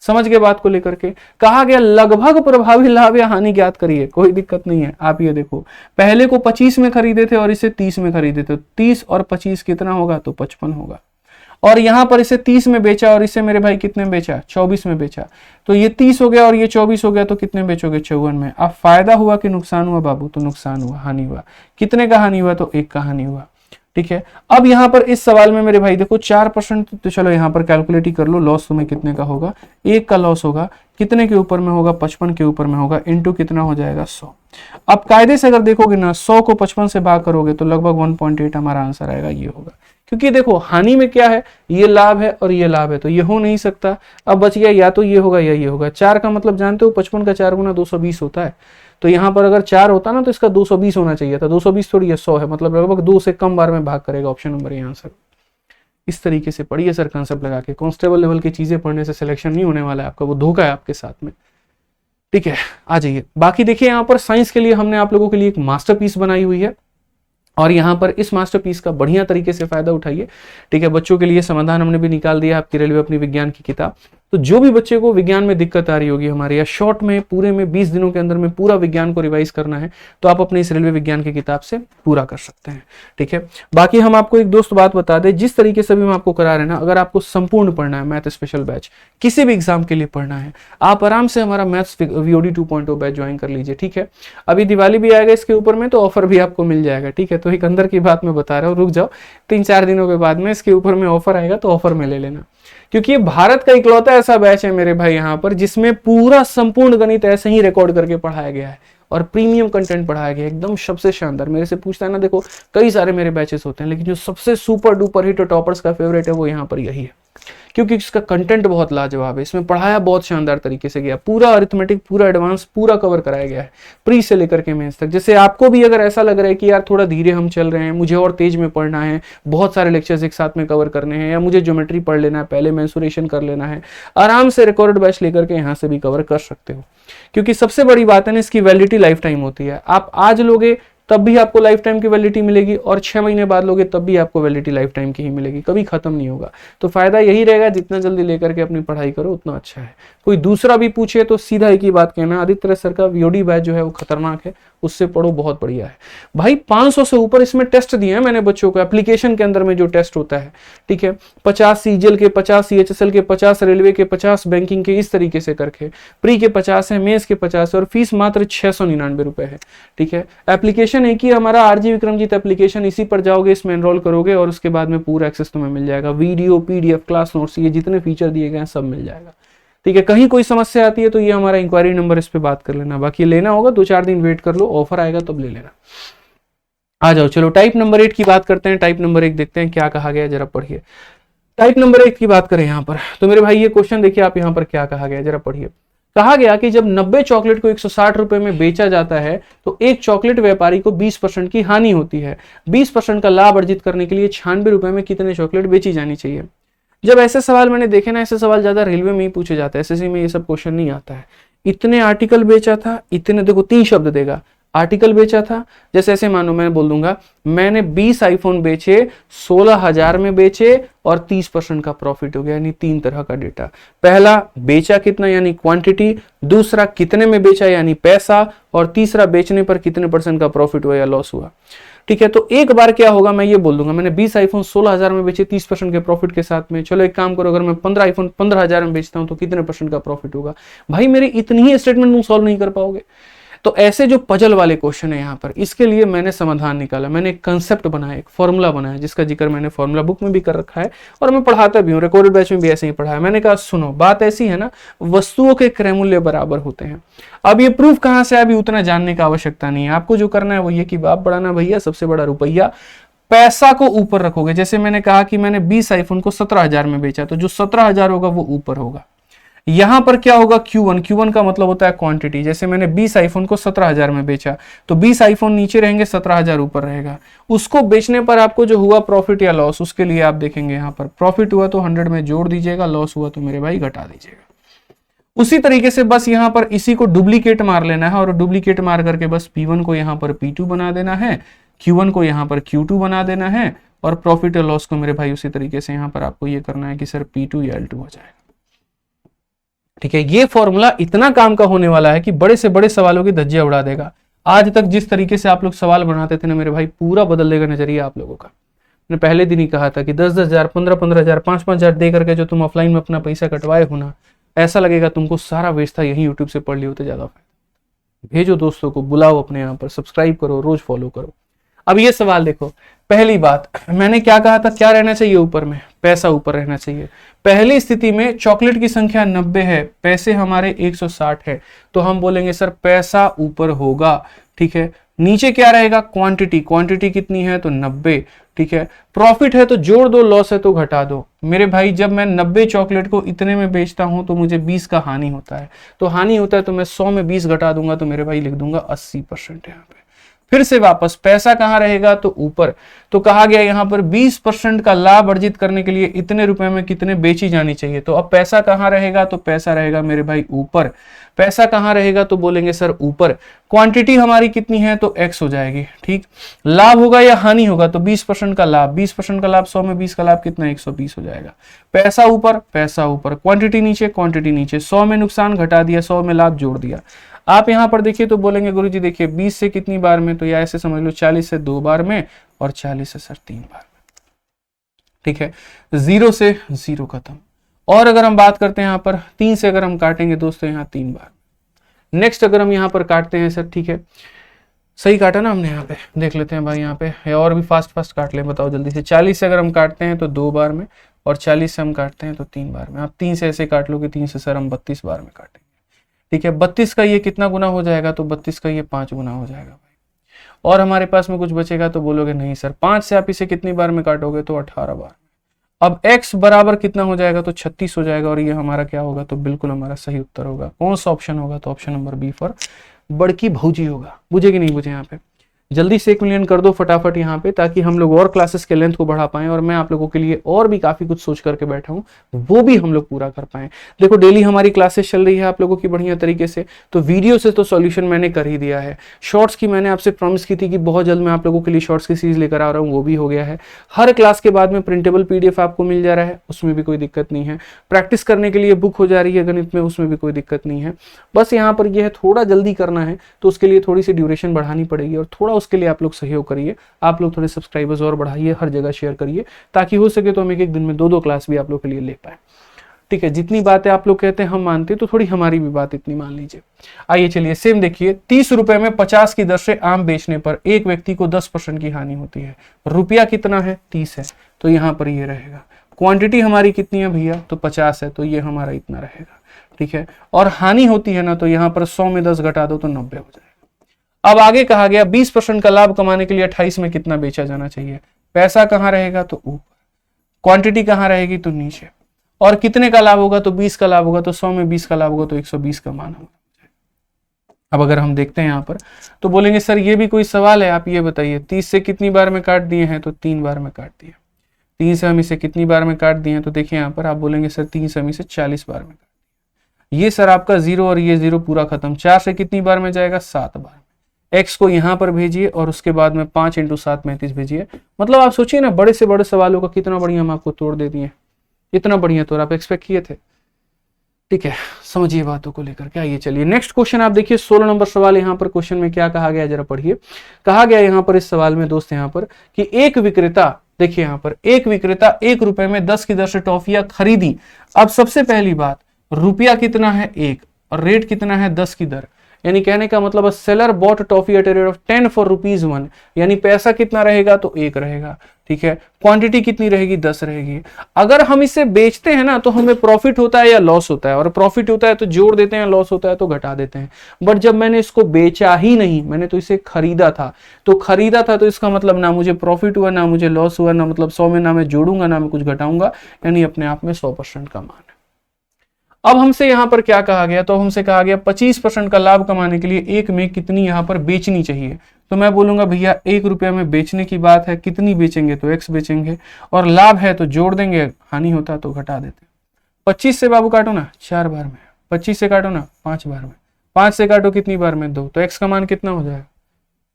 A: समझ गए बात को लेकर के। कहा गया लगभग प्रभावी लाभ या हानि ज्ञात करिए, कोई दिक्कत नहीं है। आप ये देखो, पहले को 25 में खरीदे थे और इसे 30 में खरीदे थे, 30 और 25 कितना होगा, तो 55 होगा। और यहां पर इसे 30 में बेचा और इसे मेरे भाई कितने में बेचा, 24 में बेचा, तो ये 30 हो गया और ये 24 हो गया, तो कितने बेचोगे, 54 में। अब फायदा हुआ कि नुकसान हुआ बाबू, तो नुकसान हुआ, हानि हुआ। कितने का हानि हुआ, तो 1 का हानि हुआ, ठीक है। अब यहाँ पर इस सवाल में मेरे भाई देखो 4%, तो चलो यहाँ पर कैलकुलेट ही कर लो, लॉस तुम्हें कितने का होगा, 1 का लॉस होगा, कितने के ऊपर में होगा, 55 के ऊपर में होगा, इनटू कितना हो जाएगा, 100। अब कायदे से अगर देखोगे ना, 100 को 55 से भाग करोगे तो लगभग 1.8 हमारा आंसर आएगा, ये होगा। क्योंकि देखो हानि में क्या है, ये लाभ है और ये लाभ है, तो ये हो नहीं सकता। अब बच गया या तो ये होगा या ये होगा। 4 का मतलब जानते हो 55 का 4 गुना 220 होता है, तो यहाँ पर अगर 4 होता ना तो इसका 220 होना चाहिए था, 220 थोड़ी है, 100 है, मतलब लगभग 2 से कम बार में भाग करेगा, ऑप्शन नंबर ये आंसर। इस तरीके से पढ़िए सर कंसेप्ट लगा के। कांस्टेबल लेवल की चीजें पढ़ने से सिलेक्शन नहीं होने वाला है आपका, वो धोखा है आपके साथ में, ठीक है। आ जाइए बाकी देखिए, यहाँ पर साइंस के लिए हमने आप लोगों के लिए एक मास्टरपीस बनाई हुई है और यहाँ पर इस मास्टरपीस का बढ़िया तरीके से फायदा उठाइए, ठीक है। बच्चों के लिए समाधान हमने भी निकाल दिया आपकी रेलवे अपनी विज्ञान की किताब। तो जो भी बच्चे को विज्ञान में दिक्कत आ रही होगी हमारे, या शॉर्ट में पूरे में 20 दिनों के अंदर में पूरा विज्ञान को रिवाइज करना है, तो आप अपने इस रेलवे विज्ञान की किताब से पूरा कर सकते हैं, ठीक है। बाकी हम आपको एक दोस्त बात बता दें, जिस तरीके से भी हम आपको करा रहे हैं ना, अगर आपको संपूर्ण पढ़ना है, मैथ स्पेशल बैच किसी भी एग्जाम के लिए पढ़ना है, आप आराम से हमारा मैथ्स VOD 2.0 बैच ज्वाइन कर लीजिए, ठीक है। अभी दिवाली भी आएगा इसके ऊपर में, तो ऑफर भी आपको मिल जाएगा, ठीक है। तो एक अंदर की बात मैं बता रहा हूँ, रुक जाओ, 3-4 दिनों के बाद में इसके ऊपर में ऑफर आएगा, तो ऑफर में ले लेना, क्योंकि ये भारत का इकलौता ऐसा बैच है मेरे भाई यहाँ पर जिसमें पूरा संपूर्ण गणित ऐसे ही रिकॉर्ड करके पढ़ाया गया है और प्रीमियम कंटेंट पढ़ाया गया है, एकदम सबसे शानदार। मेरे से पूछता है ना, देखो कई सारे मेरे बैचेस होते हैं, लेकिन जो सबसे सुपर डुपर हिट और टॉपर्स का फेवरेट है वो यहाँ पर यही है, क्योंकि इसका कंटेंट बहुत लाजवाब है, इसमें पढ़ाया बहुत शानदार तरीके से गया, पूरा अरिथमेटिक पूरा एडवांस पूरा कवर कराया गया है प्री से लेकर के मेंस तक। जैसे आपको भी अगर ऐसा लग रहा है कि यार थोड़ा धीरे हम चल रहे हैं, मुझे और तेज में पढ़ना है, बहुत सारे लेक्चर्स एक साथ में कवर करने हैं, या मुझे ज्योमेट्री पढ़ लेना है, पहले मेंसुरेशन कर लेना है, आराम से रिकॉर्डेड बैच लेकर के यहाँ से भी कवर कर सकते हो। क्योंकि सबसे बड़ी बात है ना, इसकी वैलिडिटी लाइफ टाइम होती है। आप आज लोगे तब भी आपको लाइफ टाइम की वैलिडिटी मिलेगी, और 6 महीने बाद लोगे तब भी आपको वैलिडिटी लाइफ टाइम की ही मिलेगी, कभी खत्म नहीं होगा। तो फायदा यही रहेगा, जितना जल्दी लेकर के अपनी पढ़ाई करो उतना अच्छा है। कोई दूसरा भी पूछे तो सीधा एक ही बात कहना, आदित्य सर का वीओडी बैच जो है वो खतरनाक है, उससे पढ़ो, बहुत बढ़िया है भाई। 500 से ऊपर इसमें टेस्ट दिए हैं मैंने बच्चों को, एप्लीकेशन के अंदर में जो टेस्ट होता है, ठीक है, 50 सीजीएल के, 50 सीएचएसएल के, 50 रेलवे के, 50 बैंकिंग के, इस तरीके से करके प्री के 50 है, मेंस के 50 है, और फीस मात्र 699 रुपए है, ठीक है। एप्लीकेशन एक ही हमारा आरजी विक्रमजीत एप्लीकेशन, इसी पर जाओगे, इसमें एनरोल करोगे और उसके बाद में पूरा एक्सेस तुम्हें मिल जाएगा, वीडियो, पीडीएफ, क्लास नोट्स, ये जितने फीचर दिए गए हैं सब मिल जाएगा, ठीक है। कहीं कोई समस्या आती है तो ये हमारा इंक्वायरी नंबर, इस पे बात कर लेना। बाकी लेना होगा 2-4 दिन वेट कर लो, ऑफर आएगा तब ले लेना। आ जाओ, चलो टाइप नंबर 8 की बात करते हैं। टाइप नंबर 1 देखते हैं क्या कहा गया, जरा पढ़िए। टाइप नंबर 1 की बात करें यहाँ पर, तो मेरे भाई ये क्वेश्चन देखिए आप, यहाँ पर क्या कहा गया जरा पढ़िए। कहा गया कि जब 90 चॉकलेट को 160 रुपए में बेचा जाता है तो एक चॉकलेट व्यापारी को 20% की हानि होती है। 20% का लाभ अर्जित करने के लिए 96 रुपए में कितने चॉकलेट बेची जानी चाहिए। जब ऐसे सवाल मैंने देखे ना, ऐसे सवाल ज्यादा रेलवे में ही पूछे जाते हैं, एसएससी में ये सब क्वेश्चन नहीं आता है। इतने आर्टिकल बेचा था, इतने, देखो 3 शब्द देगा, आर्टिकल बेचा था। जैसे ऐसे मानो मैं बोल दूंगा मैंने 20 आईफोन बेचे, 16,000 में बेचे और 30% का प्रॉफिट हो गया, यानी 3 तरह का डेटा। पहला बेचा कितना यानी क्वांटिटी, दूसरा कितने में बेचा यानी पैसा, और तीसरा बेचने पर कितने % का प्रॉफिट हुआ या लॉस हुआ, ठीक है। तो एक बार क्या होगा, मैं ये बोल दूंगा मैंने 20 आईफोन 16,000 में बेचे 30% के प्रॉफिट के साथ में। चलो एक काम करो, अगर मैं 15 आईफोन 15,000 में बेचता हूं तो कितने % का प्रॉफिट होगा। भाई मेरी इतनी ही स्टेटमेंट तुम सॉल्व नहीं कर पाओगे। तो ऐसे जो पजल वाले क्वेश्चन है यहाँ पर, इसके लिए मैंने समाधान निकाला, मैंने एक कंसेप्ट बनाया, एक फॉर्मूला बनाया, जिसका जिक्र मैंने फॉर्मूला बुक में भी कर रखा है और मैं पढ़ाता भी हूँ, रिकॉर्डेड बैच में भी ऐसे ही पढ़ाया। मैंने कहा सुनो, बात ऐसी है ना, वस्तुओं के क्रय मूल्य बराबर होते हैं। अब ये प्रूफ कहां से, अभी उतना जानने की आवश्यकता नहीं है। आपको जो करना है वो ये कि बाप बढ़ाना भैया, सबसे बड़ा रुपया, पैसा को ऊपर रखोगे। जैसे मैंने कहा कि मैंने 20 आईफोन को 17,000 में बेचा, तो जो 17,000 होगा वो ऊपर होगा। यहां पर क्या होगा, Q1 का मतलब होता है क्वांटिटी। जैसे मैंने 20 आईफोन को 17,000 में बेचा, तो 20 आईफोन नीचे रहेंगे, 17,000 ऊपर रहेगा। उसको बेचने पर आपको जो हुआ प्रॉफिट या लॉस, उसके लिए आप देखेंगे यहाँ पर प्रॉफिट हुआ तो 100 में जोड़ दीजिएगा, लॉस हुआ तो मेरे भाई घटा दीजिएगा। उसी तरीके से बस यहाँ पर इसी को डुप्लीकेट मार लेना है, और डुप्लीकेट मार करके बस P1 को यहाँ पर P2 बना देना है, Q1 को यहाँ पर Q2 बना देना है, और प्रॉफिट या लॉस को मेरे भाई उसी तरीके से यहाँ पर आपको ये करना है कि सर P2 या L2 हो जाएगा, ठीक है। ये फॉर्मूला इतना काम का होने वाला है कि बड़े से बड़े सवालों की धज्जियां उड़ा देगा। आज तक जिस तरीके से आप लोग सवाल बनाते थे ना मेरे भाई, पूरा बदल देगा नजरिया आप लोगों का। मैंने पहले दिन ही कहा था कि 10-10 हजार, 15-15 हजार, 5-5 हजार दे करके जो तुम ऑफलाइन में अपना पैसा कटवाए हो ना, ऐसा लगेगा तुमको सारा वेस्ट था, यही यूट्यूब से पढ़ लिए होते ज्यादा फायदा। भेजो दोस्तों को, बुलाओ अपने यहाँ पर, सब्सक्राइब करो, रोज फॉलो करो। अब ये सवाल देखो, पहली बात मैंने क्या कहा था, क्या रहना चाहिए ऊपर में, पैसा ऊपर रहना चाहिए। पहली स्थिति में चॉकलेट की संख्या 90 है, पैसे हमारे 160 है, तो हम बोलेंगे सर पैसा ऊपर होगा, ठीक है। नीचे क्या रहेगा, क्वांटिटी, क्वांटिटी कितनी है तो 90, ठीक है। प्रॉफिट है तो जोड़ दो, लॉस है तो घटा दो। मेरे भाई जब मैं 90 चॉकलेट को इतने में बेचता हूं तो मुझे 20 का हानि होता है, तो हानि होता है तो मैं 100 में 20 घटा दूंगा, तो मेरे भाई लिख दूंगा 80% यहाँ पे। फिर से वापस पैसा कहां रहेगा तो ऊपर, तो कहा गया यहां पर 20% का लाभ अर्जित करने के लिए इतने रुपए में कितने बेची जानी चाहिए। तो अब पैसा कहां रहेगा, तो पैसा रहेगा मेरे भाई ऊपर। पैसा कहां रहेगा तो बोलेंगे सर ऊपर। क्वांटिटी हमारी कितनी है तो x हो जाएगी, ठीक। लाभ होगा या हानि होगा तो 20% का लाभ, 20% का लाभ, 100 में 20 का लाभ कितना, 120 हो जाएगा। पैसा ऊपर, पैसा ऊपर, क्वांटिटी नीचे, क्वांटिटी नीचे, 100 में नुकसान घटा दिया, 100 में लाभ जोड़ दिया। आप यहां पर देखिए तो बोलेंगे गुरुजी देखिए 20 से कितनी बार में, तो या ऐसे समझ लो 40 से 2 बार में, और 40 से सर 3 बार में, ठीक है। 0 से 0 खत्म। और अगर हम बात करते हैं यहाँ पर 3 से अगर हम काटेंगे दोस्तों यहाँ 3 बार। नेक्स्ट अगर हम यहाँ पर काटते हैं सर, ठीक है, सही काटा ना हमने, यहाँ पे देख लेते हैं भाई, यहाँ पे और भी फास्ट काट लें, बताओ जल्दी से। 40 से अगर हम काटते हैं तो 2 बार में, और 40 से हम काटते हैं तो 3 बार में। आप 3 से ऐसे काट लोगे, 3 से सर हम 32 बार में काटेंगे, ठीक है। 32 का ये कितना गुना हो जाएगा, तो 32 का ये 5 गुना हो जाएगा भाई। और हमारे पास में कुछ बचेगा तो बोलोगे नहीं सर 5 से आप इसे कितनी बार में काटोगे, तो 18 बार। अब x बराबर कितना हो जाएगा, तो 36 हो जाएगा, और ये हमारा क्या होगा, तो बिल्कुल हमारा सही उत्तर होगा। कौन सा ऑप्शन होगा, तो ऑप्शन नंबर बी फॉर बड़की भौजी होगा। बुझे कि नहीं बुझे, यहाँ पे जल्दी से 1 मिलियन कर दो फटाफट यहाँ पे, ताकि हम लोग और क्लासेस के लेंथ को बढ़ा पाएं, और मैं आप लोगों के लिए और भी काफी कुछ सोच करके बैठा हूँ, वो भी हम लोग पूरा कर पाएं। देखो डेली हमारी क्लासेस चल रही है आप लोगों की बढ़िया तरीके से, तो वीडियो से तो सॉल्यूशन मैंने कर ही दिया है। शॉर्ट्स की मैंने आपसे प्रॉमिस की थी कि बहुत जल्द मैं आप लोगों के लिए शॉर्ट्स की सीरीज लेकर आ रहा हूँ, वो भी हो गया है। हर क्लास के बाद में प्रिंटेबल PDF आपको मिल जा रहा है, उसमें भी कोई दिक्कत नहीं है। प्रैक्टिस करने के लिए बुक हो जा रही है गणित में, उसमें भी कोई दिक्कत नहीं है। बस यहाँ पर यह है थोड़ा जल्दी करना है, तो उसके लिए थोड़ी सी ड्यूरेशन बढ़ानी पड़ेगी, और थोड़ा उसके लिए आप लोग सहयोग करिए। आप लोग थोड़े सब्सक्राइबर्स और बढ़ाइए, हर जगह शेयर करिए, ताकि हो सके तो हम एक दिन में 2-2 क्लास भी आप लोग के लिए ले पाए। ठीक है, जितनी बातें आप लोग कहते हैं हम मानते हैं, तो थोड़ी हमारी भी बात इतनी मान लीजिए। आइए चलिए सेम देखिए, 30 रुपए में 50 की दर से आम बेचने पर एक व्यक्ति को 10% की हानि होती है। रुपया कितना है, 30 है, तो यहां पर ये रहेगा। क्वांटिटी हमारी कितनी है भैया, तो 50 है, तो ये हमारा इतना रहेगा। ठीक है, और हानि होती है ना, तो यहां पर 100 में 10 घटा दो तो 90 हो जाएगा। अब आगे कहा गया 20% का लाभ कमाने के लिए 28 में कितना बेचा जाना चाहिए। पैसा कहां रहेगा, तो ऊपर। क्वांटिटी कहां रहेगी, तो नीचे। और कितने का लाभ होगा, तो 20 का लाभ होगा, तो 100 में 20 का लाभ होगा, तो 120 का मान होगा। अब अगर हम देखते हैं यहां पर, तो बोलेंगे सर ये भी कोई सवाल है, आप ये बताइए 30 से कितनी बार में काट दिए हैं, तो 3 बार में काट दिए। 3 से हम इसे कितनी बार में काट दिए हैं, तो देखिए यहां पर आप बोलेंगे सर 3 से हम इसे 40 बार में काट दिए। ये सर आपका 0 और ये 0 पूरा खत्म। 4 से कितनी बार में जाएगा, 7 बार। x को यहां पर भेजिए, और उसके बाद में 5 × 7 35 भेजिए। मतलब आप सोचिए ना, बड़े से बड़े सवालों का कितना बढ़िया हम आपको तोड़ दे दिए, इतना बढ़िया तोड़ आप एक्सपेक्ट किए थे। ठीक है, समझिए बातों को लेकर के। आइए चलिए नेक्स्ट क्वेश्चन आप देखिए, 16 नंबर सवाल। यहाँ पर क्वेश्चन में क्या कहा गया, जरा पढ़िए। कहा गया यहाँ पर इस सवाल में दोस्त यहाँ पर कि एक विक्रेता, देखिए यहाँ पर एक विक्रेता 1 रुपए में 10 की दर से टॉफियां खरीदी। अब सबसे पहली बात, रुपया कितना है 1 और रेट कितना है 10 की दर, यानी कहने का मतलब seller bought toffee at a rate of 10 for ₹1, यानी पैसा कितना रहेगा, तो 1 रहेगा। ठीक है, क्वांटिटी कितनी रहेगी, 10 रहेगी। अगर हम इसे बेचते हैं ना, तो हमें प्रॉफिट होता है या लॉस होता है, और प्रॉफिट होता है तो जोड़ देते हैं, लॉस होता है तो घटा देते हैं। बट जब मैंने इसको बेचा ही नहीं, मैंने तो इसे खरीदा था, तो इसका मतलब ना मुझे प्रॉफिट हुआ, ना मुझे लॉस हुआ, ना मतलब 100 में ना मैं जोड़ूंगा, ना मैं कुछ घटाऊंगा, यानी अपने आप में 100% का मान है। अब हमसे यहां पर क्या कहा गया, तो हमसे कहा गया 25% का लाभ कमाने के लिए एक में कितनी यहां पर बेचनी चाहिए। तो मैं बोलूंगा भैया 1 रुपया में बेचने की बात है, कितनी बेचेंगे, तो x बेचेंगे, और लाभ है तो जोड़ देंगे, हानि होता तो घटा देते। 25 से बाबू काटो ना 4 बार में, 25 से काटो ना 5 बार में, 5 से काटो कितनी बार में, 2, तो x का मान कितना हो जाएगा।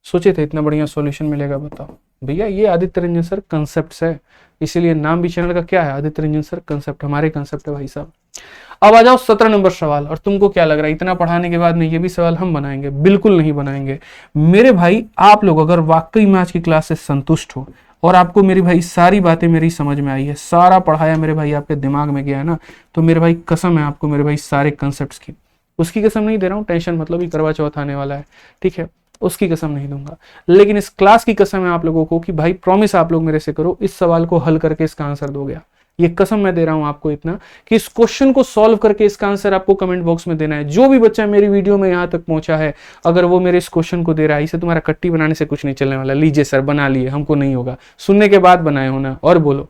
A: सोचे थे इतना बढ़िया सॉल्यूशन मिलेगा, बताओ भैया। ये आदित्य रंजन सर कंसेप्ट है, इसीलिए नाम भी चैनल का क्या है, आदित्य रंजन सर कंसेप्ट, हमारे कंसेप्ट है भाई साहब। अब आ जाओ 17 नंबर सवाल। और तुमको क्या लग रहा है, इतना पढ़ाने के बाद में ये भी सवाल हम बनाएंगे? बिल्कुल नहीं बनाएंगे मेरे भाई। आप लोग अगर वाकई में आज की क्लास से संतुष्ट हो, और आपको मेरी भाई सारी बातें मेरी समझ में आई है, सारा पढ़ाया मेरे भाई आपके दिमाग में गया है ना, तो मेरे भाई कसम है आपको मेरे भाई सारे कंसेप्ट की, उसकी कसम नहीं दे रहा हूँ, टेंशन मतलब ही करवा चौथ आने वाला है, ठीक है, उसकी कसम नहीं दूंगा, लेकिन इस क्लास की कसम है आप लोगों को कि भाई प्रॉमिस आप लोग मेरे से करो, इस सवाल को हल करके इसका आंसर दोगे। ये कसम मैं दे रहा हूं आपको इतना कि इस क्वेश्चन को सॉल्व करके इसका आंसर आपको कमेंट बॉक्स में देना है। जो भी बच्चा मेरी वीडियो में यहां तक पहुंचा है, अगर वो मेरे इस क्वेश्चन को दे रहा है, इसे तुम्हारा कट्टी बनाने से कुछ नहीं चलने वाला। लीजिए सर बना लिए, हमको नहीं होगा, सुनने के बाद बनाए हो ना, और बोलो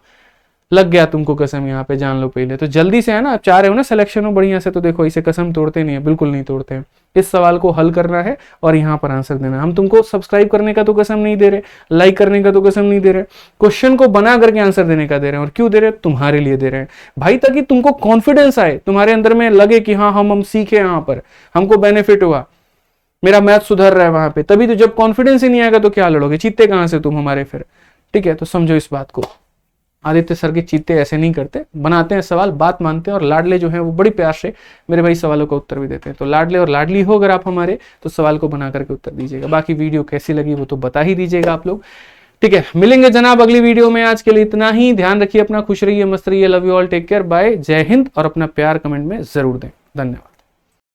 A: लग गया तुमको कसम, यहाँ पे जान लो पहले तो जल्दी से, है ना, आप चाह रहे हो ना सिलेक्शन हो बढ़िया से, तो देखो इसे कसम तोड़ते नहीं है, बिल्कुल नहीं तोड़ते हैं। इस सवाल को हल करना है और यहाँ पर आंसर देना है। हम तुमको सब्सक्राइब करने का तो कसम नहीं दे रहे, लाइक करने का तो कसम नहीं दे रहे, क्वेश्चन को बना करके आंसर देने का दे रहे हैं। और क्यों दे रहे हैं? तुम्हारे लिए दे रहे हैं भाई, ताकि तुमको कॉन्फिडेंस आए, तुम्हारे अंदर में लगे कि हाँ हम सीखे, यहाँ पर हमको बेनिफिट हुआ, मेरा मैथ सुधर रहा है वहां पे। तभी तो, जब कॉन्फिडेंस ही नहीं आएगा तो क्या लड़ोगे, चीते कहां से तुम हमारे फिर। ठीक है, तो समझो इस बात को। आदित्य सर के चीते ऐसे नहीं करते, बनाते हैं सवाल, बात मानते हैं, और लाडले जो हैं वो बड़ी प्यार से मेरे भाई सवालों का उत्तर भी देते हैं। तो लाडले और लाडली हो अगर आप हमारे, तो सवाल को बना करके उत्तर दीजिएगा। बाकी वीडियो कैसी लगी वो तो बता ही दीजिएगा आप लोग। ठीक है, मिलेंगे जनाब अगली वीडियो में। आज के लिए इतना ही। ध्यान रखिए अपना, खुश रहिए, मस्त रहिए, love you all, take care, bye, जय हिंद, और अपना प्यार कमेंट में जरूर दें। धन्यवाद।